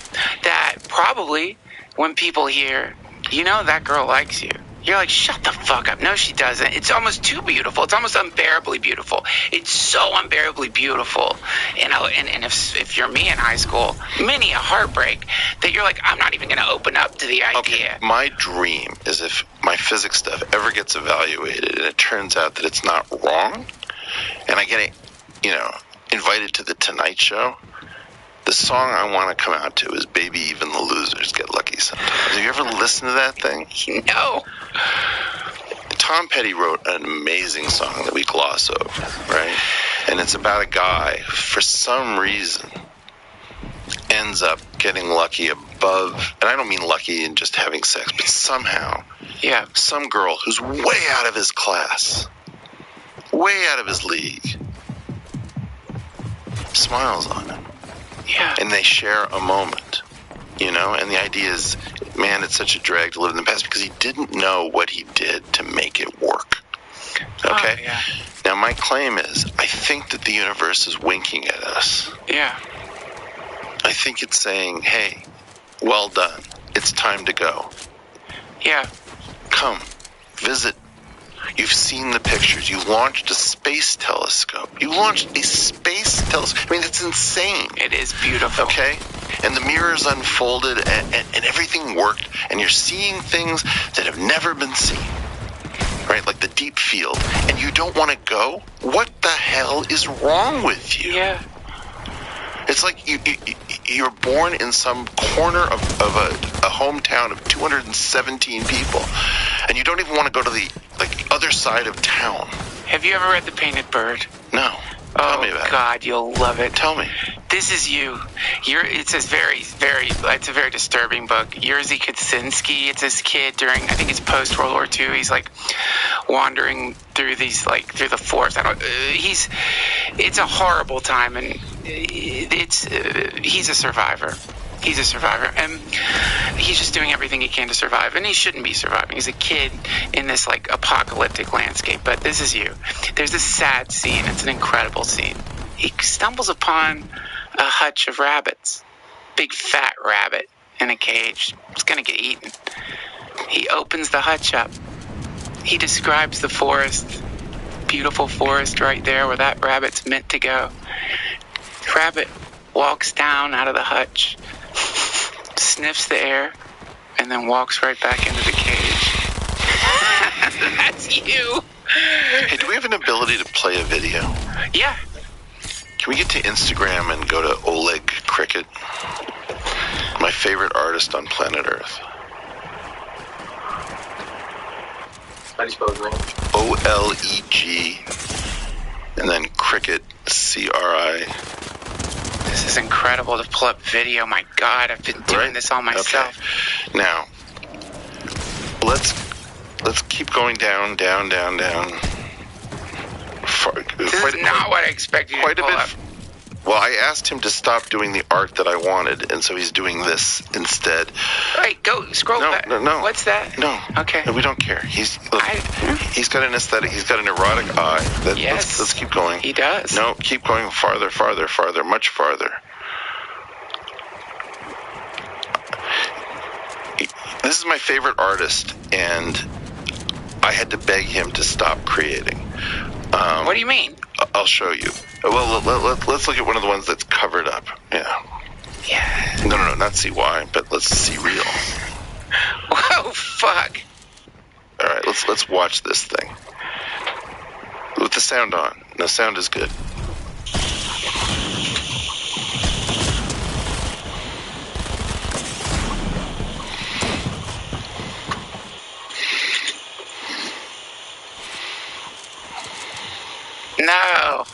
Speaker 1: that probably when people hear, that girl likes you, you're like, shut the fuck up. No, she doesn't. It's almost too beautiful. It's almost unbearably beautiful. It's so unbearably beautiful. And if you're me in high school, many a heartbreak that you're like, I'm not even going to open up to the idea.
Speaker 2: Okay, my dream is if my physics stuff ever gets evaluated and it turns out that it's not wrong, and I get, invited to the Tonight Show, the song I want to come out to is Baby Even the Losers Get Lucky Sometimes. Have you ever listened to that thing?
Speaker 1: No.
Speaker 2: Tom Petty wrote an amazing song that we gloss over, right? And it's about a guy, for some reason, ends up getting lucky above, and I don't mean lucky in just having sex, but somehow, some girl who's way out of his class, way out of his league, smiles on him.
Speaker 1: Yeah.
Speaker 2: And they share a moment, and the idea is, man, it's such a drag to live in the past because he didn't know what he did to make it work. Okay?
Speaker 1: Oh, yeah.
Speaker 2: Now, my claim is, I think that the universe is winking at us.
Speaker 1: Yeah.
Speaker 2: I think it's saying, hey, well done. It's time to go.
Speaker 1: Yeah.
Speaker 2: Come, visit. You've seen the pictures. You launched a space telescope. I mean, it's insane.
Speaker 1: It is beautiful.
Speaker 2: Okay? And the mirrors unfolded and everything worked. And you're seeing things that have never been seen. Right? Like the deep field. And you don't want to go? What the hell is wrong with you?
Speaker 1: Yeah.
Speaker 2: It's like you're born in some corner of a hometown of 217 people, and you don't even want to go to the other side of town.
Speaker 1: Have you ever read The Painted Bird?
Speaker 2: No. Tell me about it.
Speaker 1: God, you'll love it.
Speaker 2: Tell me.
Speaker 1: This is you. It's a very disturbing book. Jerzy Kaczynski, it's this kid during, I think it's post World War II. He's like wandering through through the forest. It's a horrible time, and he's a survivor. He's a survivor, and he's just doing everything he can to survive, and he shouldn't be surviving. He's a kid in this, like, apocalyptic landscape, but this is you. There's this sad scene. It's an incredible scene. He stumbles upon a hutch of rabbits. Big fat rabbit in a cage. It's gonna get eaten. He opens the hutch up. He describes the forest. Beautiful forest right there where that rabbit's meant to go. The rabbit walks down out of the hutch, sniffs the air, and then walks right back into the cage. That's you.
Speaker 2: Hey, do we have an ability to play a video?
Speaker 1: Yeah.
Speaker 2: Can we get to Instagram and go to Oleg Cricket? My favorite artist on planet Earth.
Speaker 3: How do you spell his name?
Speaker 2: OLEG, and then Cricket, CRI.
Speaker 1: This is incredible to pull up video. My God, I've been doing this all myself.
Speaker 2: Okay. Now, let's keep going down.
Speaker 1: This is not what I expected you to pull up.
Speaker 2: Well, I asked him to stop doing the art that I wanted, and so he's doing this instead.
Speaker 1: Right, go scroll back.
Speaker 2: No.
Speaker 1: What's that?
Speaker 2: No.
Speaker 1: Okay.
Speaker 2: No, we don't care. He's got an aesthetic. He's got an erotic eye.
Speaker 1: Yes.
Speaker 2: Let's keep going.
Speaker 1: He does.
Speaker 2: No, keep going farther, much farther. This is my favorite artist, and I had to beg him to stop creating.
Speaker 1: What do you mean?
Speaker 2: I'll show you. Well, let's look at one of the ones that's covered up. Yeah. No, not CY, but let's see real.
Speaker 1: Whoa, fuck.
Speaker 2: All right, let's watch this thing with the sound on. The sound is good.
Speaker 1: No.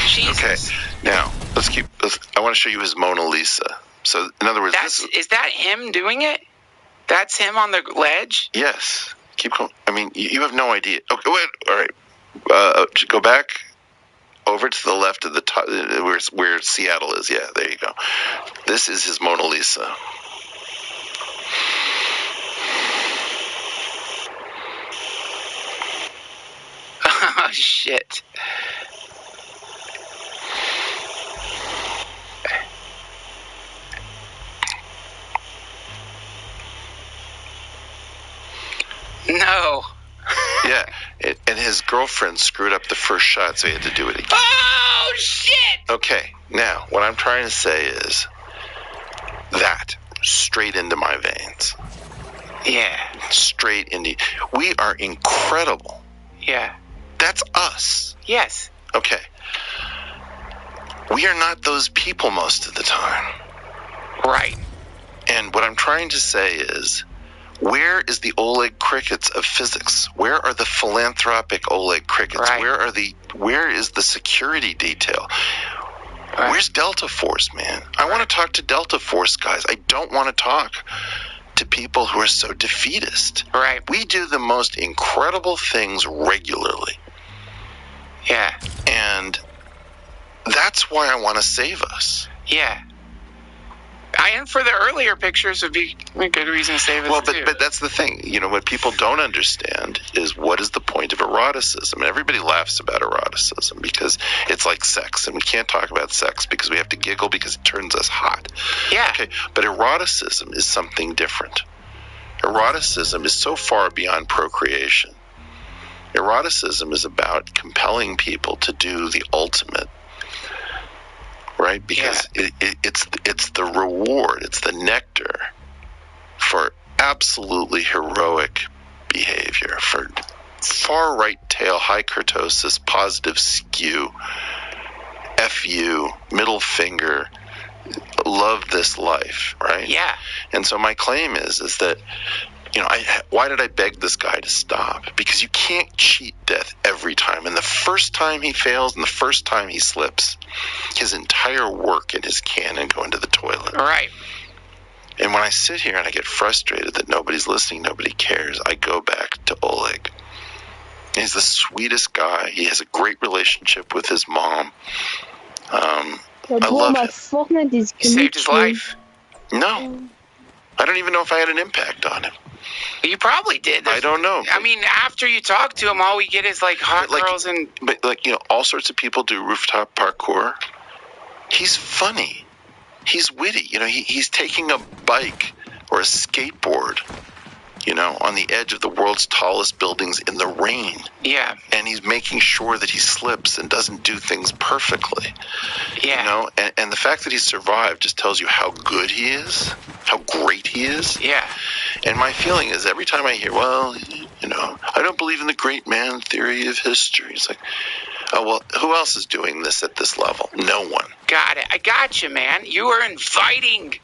Speaker 1: Jesus.
Speaker 2: Okay, now I want to show you his Mona Lisa. So, in other words,
Speaker 1: is that him doing it? That's him on the ledge?
Speaker 2: Yes. Keep going. I mean, you have no idea. Okay, wait. All right. Go back over to the left of the top, where Seattle is. Yeah, there you go. This is his Mona Lisa.
Speaker 1: Oh, shit. No.
Speaker 2: Yeah, and his girlfriend screwed up the first shot, so he had to do it again.
Speaker 1: Oh, shit!
Speaker 2: Okay, now, what I'm trying to say is that straight into my veins.
Speaker 1: Yeah.
Speaker 2: Straight into... We are incredible.
Speaker 1: Yeah.
Speaker 2: That's us.
Speaker 1: Yes.
Speaker 2: Okay. We are not those people most of the time.
Speaker 1: Right.
Speaker 2: And what I'm trying to say is, where is the Oleg Crickets of physics? Where are the philanthropic Oleg Crickets?
Speaker 1: Right.
Speaker 2: Where is the security detail?
Speaker 1: Right.
Speaker 2: Where's Delta Force, man? I want to talk to Delta Force guys. I don't want to talk to people who are so defeatist.
Speaker 1: Right.
Speaker 2: We do the most incredible things regularly.
Speaker 1: Yeah.
Speaker 2: And that's why I want to save us.
Speaker 1: Yeah. And for the earlier pictures would be a good reason to save us.
Speaker 2: Well,
Speaker 1: too.
Speaker 2: but that's the thing. You know, what people don't understand is what is the point of eroticism. And everybody laughs about eroticism because it's like sex, and we can't talk about sex because we have to giggle because it turns us hot.
Speaker 1: Yeah.
Speaker 2: Okay, but eroticism is something different. Eroticism is so far beyond procreation. Eroticism is about compelling people to do the ultimate. Right, because it's the reward, it's the nectar for absolutely heroic behavior, for far right tail, high kurtosis, positive skew, FU, middle finger, love this life, right?
Speaker 1: Yeah.
Speaker 2: And so my claim is that, you know, why did I beg this guy to stop? Because you can't cheat death every time. And the first time he fails and the first time he slips, his entire work and his canon go into the toilet.
Speaker 1: Right.
Speaker 2: And when I sit here and I get frustrated that nobody's listening, nobody cares, I go back to Oleg. He's the sweetest guy. He has a great relationship with his mom. I love him.
Speaker 4: Fortnite is
Speaker 1: You saved his life.
Speaker 2: No. I don't even know if I had an impact on him.
Speaker 1: You probably did.
Speaker 2: I don't know.
Speaker 1: I mean, after you talk to him, all we get is like hot girls and...
Speaker 2: But like, you know, all sorts of people do rooftop parkour. He's funny. He's witty. You know, he's taking a bike or a skateboard, you know, on the edge of the world's tallest buildings in the rain.
Speaker 1: Yeah.
Speaker 2: And he's making sure that he slips and doesn't do things perfectly.
Speaker 1: Yeah.
Speaker 2: You know, and the fact that he's survived just tells you how good he is, how great he is.
Speaker 1: Yeah.
Speaker 2: And my feeling is every time I hear, well, you know, I don't believe in the great man theory of history. It's like, oh, well, who else is doing this at this level? No one.
Speaker 1: Got it. I got you, man. You are inviting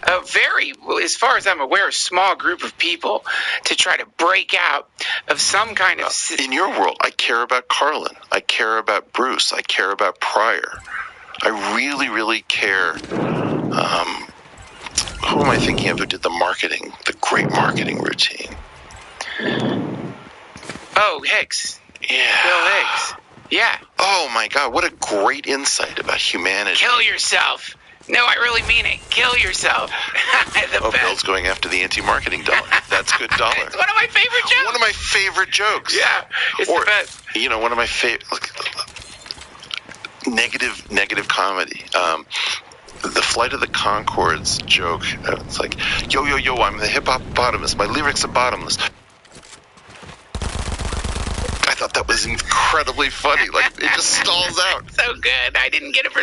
Speaker 1: a very, as far as I'm aware, a small group of people to try to break out of some kind of...
Speaker 2: In your world, I care about Carlin. I care about Bruce. I care about Pryor. I really, really care. Who am I thinking of who did the marketing, the great marketing routine?
Speaker 1: Oh, Hicks.
Speaker 2: Yeah.
Speaker 1: Bill Hicks. Yeah.
Speaker 2: Oh, my God. What a great insight about humanity.
Speaker 1: Kill yourself. No, I really mean it. Kill yourself.
Speaker 2: Bill's going after the anti-marketing dollar. That's good dollar.
Speaker 1: It's one of my favorite jokes.
Speaker 2: One of my favorite jokes.
Speaker 1: Yeah. It's the best.
Speaker 2: You know, one of my favorite... Negative comedy. The Flight of the Conchords joke. It's like, yo, I'm the hip-hop-bottomist. My lyrics are bottomless. I thought that was incredibly funny. Like, it just stalls out.
Speaker 1: So good. I didn't get it for...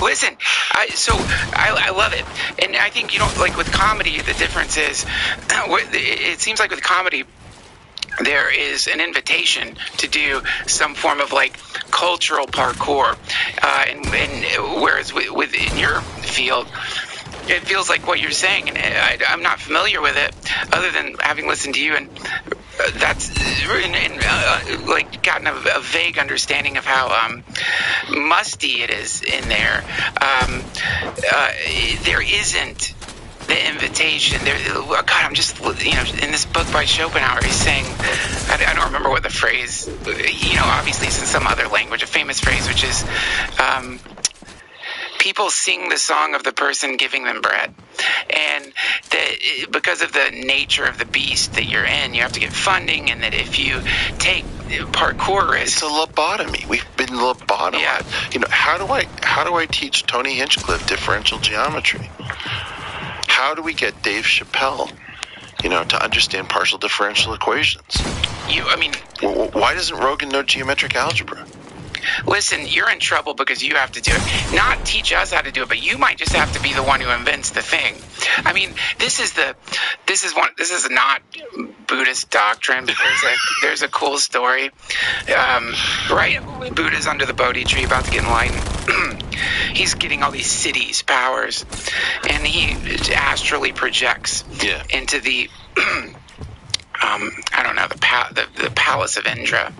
Speaker 1: Listen, I love it. And I think, you know, like with comedy, the difference is, it seems like with comedy, there is an invitation to do some form of like cultural parkour, and whereas within your field, it feels like what you're saying, and I'm not familiar with it, other than having listened to you, and that's like gotten a vague understanding of how musty it is in there. There isn't the invitation there. God, I'm just, you know, in this book by Schopenhauer, he's saying, I don't remember what the phrase, you know, obviously it's in some other language, a famous phrase, which is, people sing the song of the person giving them bread. And because of the nature of the beast that you're in, you have to get funding, and that if you take parkour risks...
Speaker 2: It's a lobotomy. We've been lobotomized.
Speaker 1: Yeah.
Speaker 2: You know, how do I teach Tony Hinchcliffe differential geometry? How do we get Dave Chappelle, you know, to understand partial differential equations? Why doesn't Rogan know geometric algebra?
Speaker 1: Listen, you're in trouble because you have to do it. Not teach us how to do it, but you might just have to be the one who invents the thing. I mean, this is not Buddhist doctrine, but there's a cool story. Right, Buddha's under the Bodhi tree, about to get enlightened. He's getting all these cities powers, and he astrally projects into the I don't know, the palace of Indra.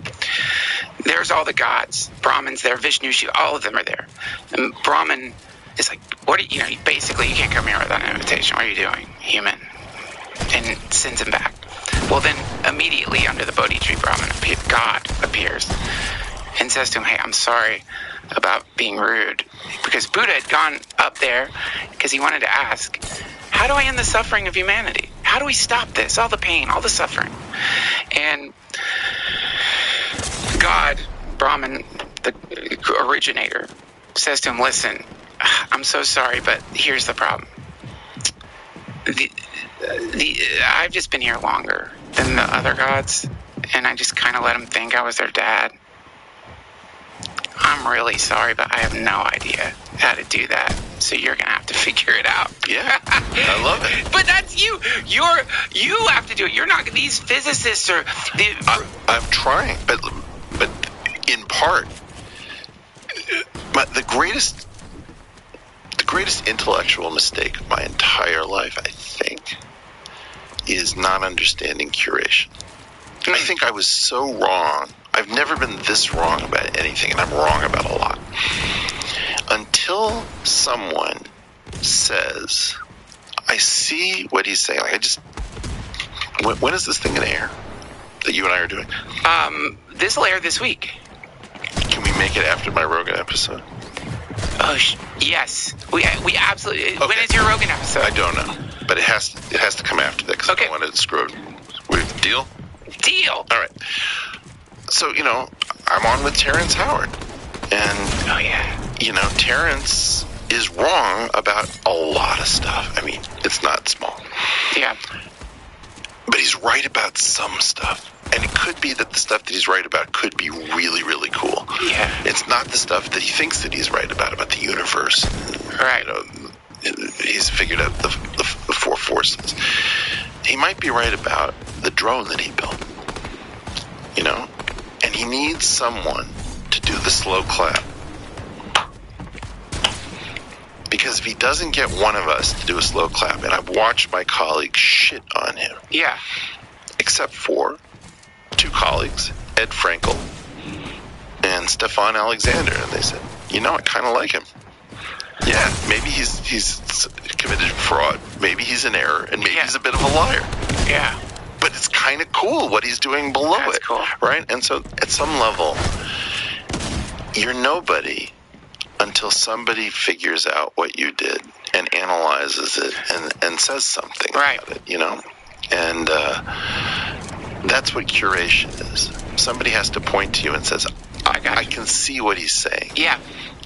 Speaker 1: There's all the gods. Brahman's there, Vishnu, Shiva, all of them are there. And Brahman is like, you can't come here without an invitation. What are you doing, human? And sends him back. Well, then immediately under the Bodhi tree, God appears and says to him, hey, I'm sorry about being rude. Because Buddha had gone up there because he wanted to ask, how do I end the suffering of humanity? How do we stop this? All the pain, all the suffering. And God, Brahman, the originator, says to him, listen, I'm so sorry, but here's the problem. I've just been here longer than the other gods, and I just kind of let them think I was their dad. I'm really sorry, but I have no idea how to do that. So you're going to have to figure it out.
Speaker 2: Yeah, I love it.
Speaker 1: But that's you. You have to do it. You're not, these physicists are...
Speaker 2: I'm trying, but in part, the greatest intellectual mistake of my entire life, I think, is not understanding curation. I think I was so wrong. I've never been this wrong about anything, and I'm wrong about a lot. Until someone says, I see what he's saying. Like, when is this thing going to air that you and I are doing?
Speaker 1: This will air this week.
Speaker 2: Can we make it after my Rogan episode?
Speaker 1: Oh, yes. We absolutely. Okay. When is your Rogan episode?
Speaker 2: I don't know, but it has to come after that because I don't want to screw it. Deal?
Speaker 1: Deal.
Speaker 2: All right. So, I'm on with Terrence Howard. And, Terrence is wrong about a lot of stuff. I mean, it's not small.
Speaker 1: Yeah.
Speaker 2: But he's right about some stuff. And it could be that the stuff that he's right about could be really, really cool.
Speaker 1: Yeah.
Speaker 2: It's not the stuff that he thinks that he's right about the universe.
Speaker 1: Right.
Speaker 2: He's figured out the four forces. He might be right about the drone that he built. And he needs someone to do the slow clap. Because if he doesn't get one of us to do a slow clap, and I've watched my colleagues shit on him.
Speaker 1: Yeah.
Speaker 2: Except for 2 colleagues, Ed Frankel and Stefan Alexander. And they said, I kind of like him. Yeah, maybe he's committed fraud. Maybe he's an error. And maybe he's a bit of a liar.
Speaker 1: Yeah.
Speaker 2: But it's kind of cool what he's doing below
Speaker 1: That's
Speaker 2: it.
Speaker 1: Cool.
Speaker 2: Right? And so at some level, you're nobody until somebody figures out what you did and analyzes it and says something about it, And that's what curation is. Somebody has to point to you and says, I can see what he's saying.
Speaker 1: Yeah.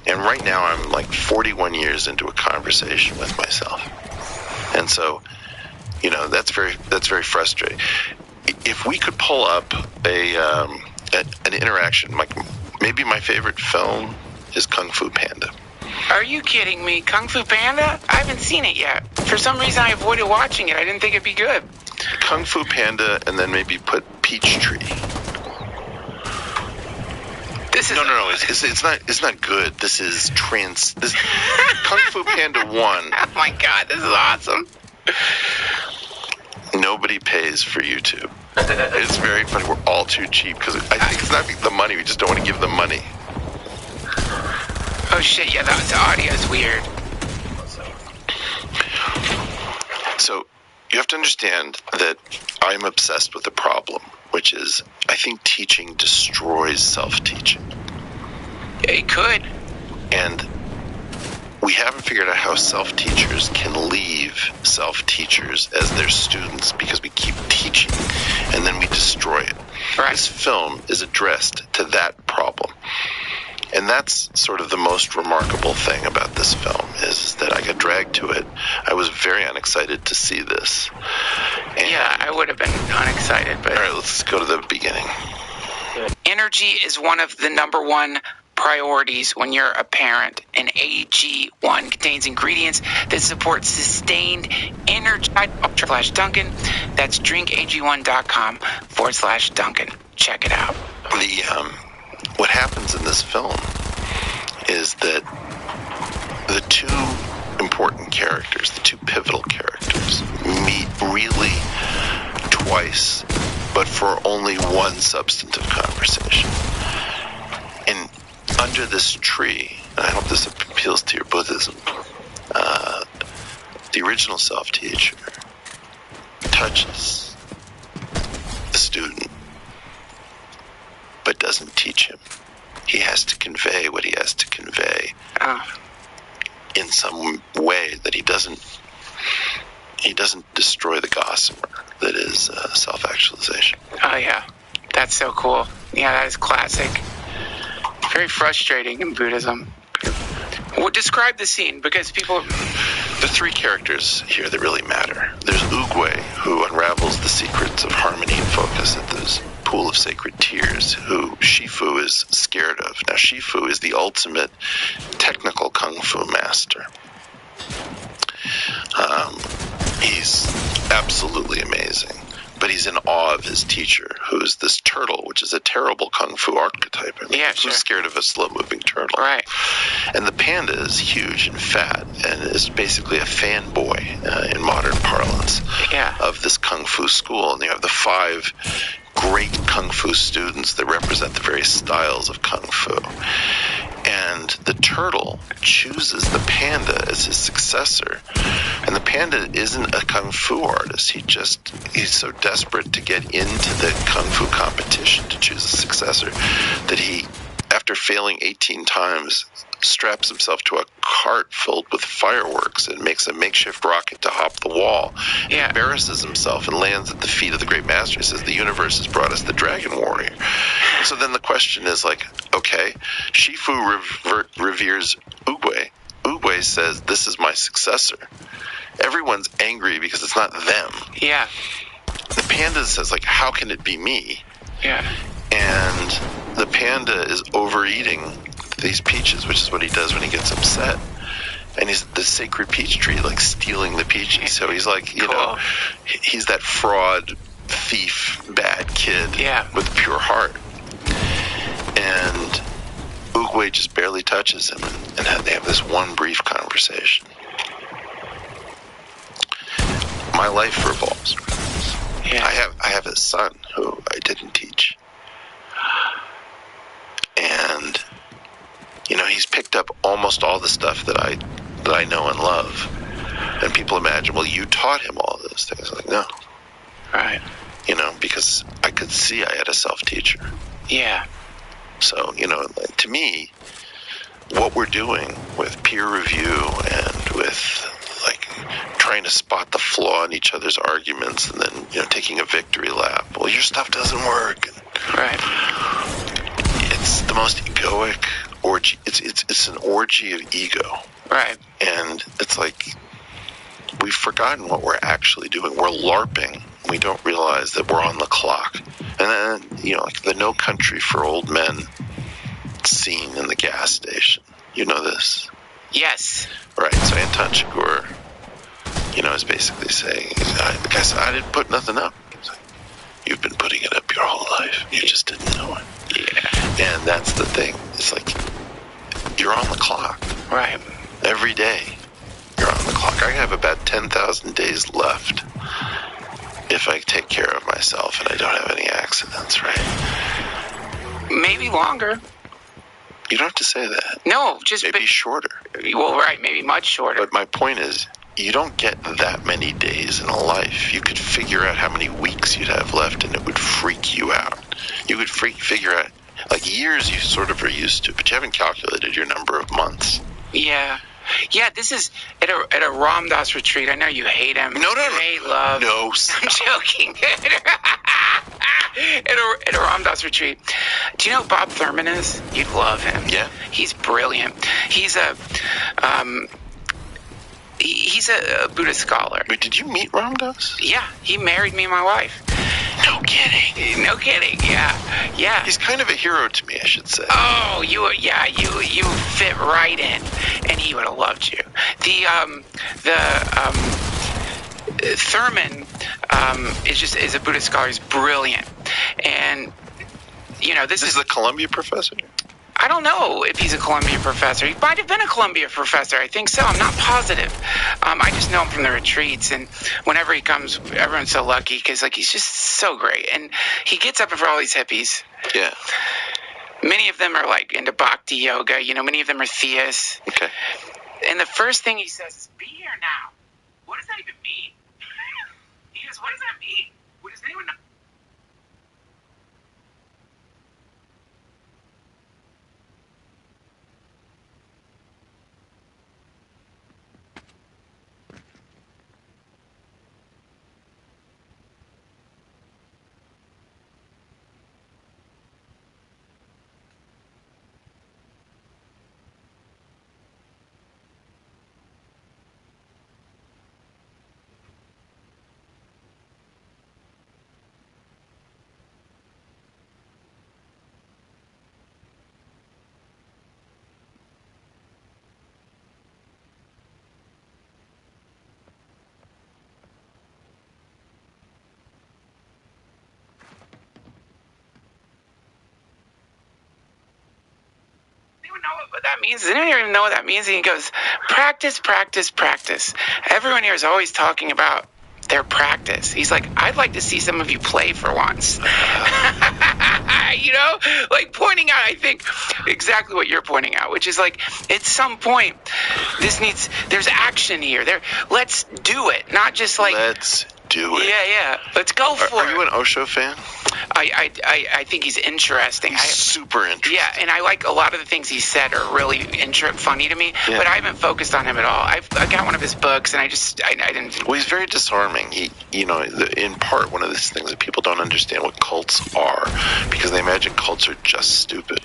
Speaker 2: And right now I'm like 41 years into a conversation with myself. And so, that's very frustrating. If we could pull up an interaction, like maybe my favorite film is Kung Fu Panda.
Speaker 1: Are you kidding me? Kung Fu Panda? I haven't seen it yet. For some reason, I avoided watching it. I didn't think it'd be good.
Speaker 2: Kung Fu Panda, and then maybe put Peachtree.
Speaker 1: This is
Speaker 2: no. It's not good. This is Kung Fu Panda 1.
Speaker 1: Oh my God, this is awesome.
Speaker 2: Nobody pays for YouTube. It's very funny. We're all too cheap because I think it's not the money. We just don't want to give them money.
Speaker 1: Oh shit! Yeah, the audio is weird.
Speaker 2: So you have to understand that I'm obsessed with a problem, which is I think teaching destroys self-teaching.
Speaker 1: It could.
Speaker 2: And we haven't figured out how self-teachers can leave self-teachers as their students because we keep teaching and then we destroy it.
Speaker 1: Right.
Speaker 2: This film is addressed to that problem. And that's sort of the most remarkable thing about this film is that I got dragged to it. I was very unexcited to see this. And
Speaker 1: I would have been unexcited. But
Speaker 2: all right, let's go to the beginning.
Speaker 1: Energy is one of the number one priorities when you're a parent, and AG1 contains ingredients that support sustained energy. /Duncan. That's drinkag1.com/Duncan. Check it out.
Speaker 2: What happens in this film is that the 2 important characters, the 2 pivotal characters, meet really twice, but for only one substantive conversation. And under this tree, and I hope this appeals to your Buddhism, the original self-teacher touches the student, but doesn't teach him. He has to convey what he has to convey in some way that he doesn't destroy the gossamer that is self-actualization.
Speaker 1: Oh, yeah. That's so cool. Yeah, that is classic. Very frustrating in Buddhism. Well, describe the scene, because people...
Speaker 2: The 3 characters here that really matter. There's Oogway, who unravels the secrets of harmony and focus at this pool of sacred tears, who Shifu is scared of. Now, Shifu is the ultimate technical kung fu master. He's absolutely amazing, but he's in awe of his teacher, who's this turtle, which is a terrible kung fu archetype. I mean, who's scared of a slow-moving turtle?
Speaker 1: Right.
Speaker 2: And the panda is huge and fat and is basically a fanboy in modern parlance of this kung fu school. And you have the 5 great kung fu students that represent the various styles of kung fu. And the turtle chooses the panda as his successor And the panda isn't a kung fu artist. He's so desperate to get into the kung fu competition to choose a successor that he, after failing 18 times, straps himself to a cart filled with fireworks and makes a makeshift rocket to hop the wall. He embarrasses himself and lands at the feet of the great master. He says, the universe has brought us the dragon warrior. So then the question is like, okay, Shifu reveres Oogway. Oogway says, this is my successor. Everyone's angry because it's not them.
Speaker 1: Yeah.
Speaker 2: The panda says, like, how can it be me?
Speaker 1: Yeah.
Speaker 2: And the panda is overeating these peaches, which is what he does when he gets upset. And he's the sacred peach tree, like stealing the peaches. So he's like, you know, he's that fraud, thief, bad kid with a pure heart. And Oogway just barely touches him, and they have this one brief conversation. My life revolves around this. Yeah. I have a son who I didn't teach. And you know, he's picked up almost all the stuff that I know and love. And people imagine, well, you taught him all those things. Like, no.
Speaker 1: Right.
Speaker 2: You know, because I could see I had a self-teacher.
Speaker 1: Yeah.
Speaker 2: So, you know, to me, what we're doing with peer review and with, like, trying to spot the flaw in each other's arguments and then, you know, taking a victory lap. Well, your stuff doesn't work.
Speaker 1: Right.
Speaker 2: It's the most egoic orgy. It's an orgy of ego.
Speaker 1: Right.
Speaker 2: And it's like we've forgotten what we're actually doing. We're LARPing. We don't realize that we're on the clock. And then, you know, like the No Country for Old Men scene in the gas station. You know this?
Speaker 1: Yes.
Speaker 2: Right. So Anton Chigurh, you know, is basically saying, the guy said, I didn't put nothing up. He's like, you've been putting it up your whole life. You just didn't know it. Yeah. And that's the thing. It's like you're on the clock.
Speaker 1: Right.
Speaker 2: Every day you're on the clock. I have about 10,000 days left if I take care of myself and I don't have any accidents, right?
Speaker 1: Maybe longer.
Speaker 2: You don't have to say that.
Speaker 1: No, just
Speaker 2: maybe shorter.
Speaker 1: Well, right, maybe much shorter.
Speaker 2: But my point is, you don't get that many days in a life. You could figure out how many weeks you'd have left, and it would freak you out. You could figure out, like, years you sort of are used to, but you haven't calculated your number of months.
Speaker 1: Yeah. Yeah, this is at a Ram Dass retreat. I know you hate him.
Speaker 2: No.
Speaker 1: You hate love.
Speaker 2: No,
Speaker 1: I'm joking. At a Ram Dass retreat. Do you know who Bob Thurman is? You'd love him.
Speaker 2: Yeah.
Speaker 1: He's brilliant. He's a Buddhist scholar.
Speaker 2: Wait, did you meet Ram Dass?
Speaker 1: Yeah, he married me and my wife.
Speaker 2: No kidding.
Speaker 1: No kidding. Yeah.
Speaker 2: He's kind of a hero to me, I should say.
Speaker 1: Oh, you fit right in, and he would have loved you. Thurman is a Buddhist scholar. He's brilliant, and you know this is
Speaker 2: a Columbia professor.
Speaker 1: I don't know if he's a Columbia professor. He might have been a Columbia professor. I think so. I'm not positive. I just know him from the retreats, and whenever he comes, everyone's so lucky because like he's just so great, and he gets up for all these hippies.
Speaker 2: Yeah.
Speaker 1: Many of them are like into bhakti yoga. You know, many of them are theists.
Speaker 2: Okay.
Speaker 1: And the first thing he says is, "Be here now." What does that even mean? He goes, "What does that mean? Does anyone know?" What that means? Does anyone even know what that means? And he goes, practice, practice, practice. Everyone here is always talking about their practice. He's like, I'd like to see some of you play for once. You know, like pointing out, I think, exactly what you're pointing out, which is like, at some point, there's action here. Let's do it, not just like...
Speaker 2: Let's do it.
Speaker 1: Yeah. Let's go for it.
Speaker 2: Are you an Osho fan?
Speaker 1: I think he's interesting.
Speaker 2: He's super interesting.
Speaker 1: Yeah, and I like a lot of the things he said are really funny to me, but I haven't focused on him at all. I've got one of his books, and I didn't...
Speaker 2: Well, he's very disarming. In part, one of these things that people don't understand what cults are, because they imagine cults are just stupid.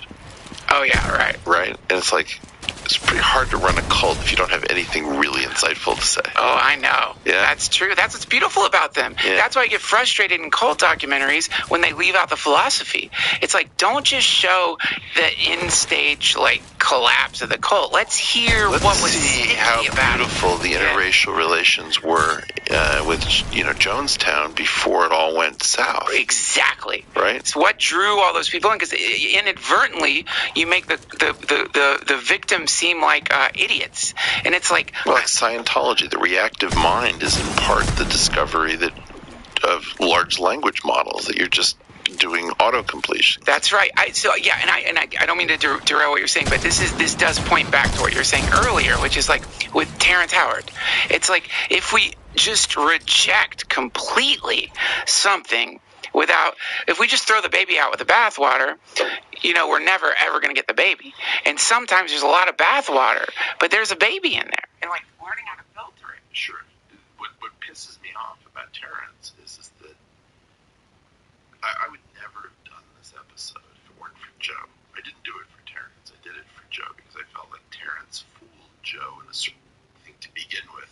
Speaker 1: Oh, yeah, right.
Speaker 2: Right? And it's like, it's pretty hard to run a cult if you don't have anything really insightful to say.
Speaker 1: Oh, I know.
Speaker 2: Yeah.
Speaker 1: That's true. That's what's beautiful about them.
Speaker 2: Yeah.
Speaker 1: That's why I get frustrated in cult documentaries when they leave out the philosophy. It's like, don't just show the end-stage, like, collapse of the cult. Let's hear what was sticky
Speaker 2: how
Speaker 1: about
Speaker 2: beautiful the interracial relations were with, Jonestown before it all went south.
Speaker 1: Exactly.
Speaker 2: Right?
Speaker 1: It's what drew all those people in, because inadvertently you make the victims seem like idiots, and it's like...
Speaker 2: Well, like Scientology, the reactive mind is in part the discovery of large language models, that you're just doing auto-completion.
Speaker 1: That's right. I don't mean to derail what you're saying, but this does point back to what you were saying earlier, which is like with Terrence Howard. It's like, if we just reject completely something if we just throw the baby out with the bathwater, we're never ever going to get the baby. And sometimes there's a lot of bathwater, but there's a baby in there. And like learning how to filter it.
Speaker 2: Sure. What pisses me off about Terrence is that I would never have done this episode if it weren't for Joe. I didn't do it for Terrence. I did it for Joe because I felt like Terrence fooled Joe in a certain thing to begin with.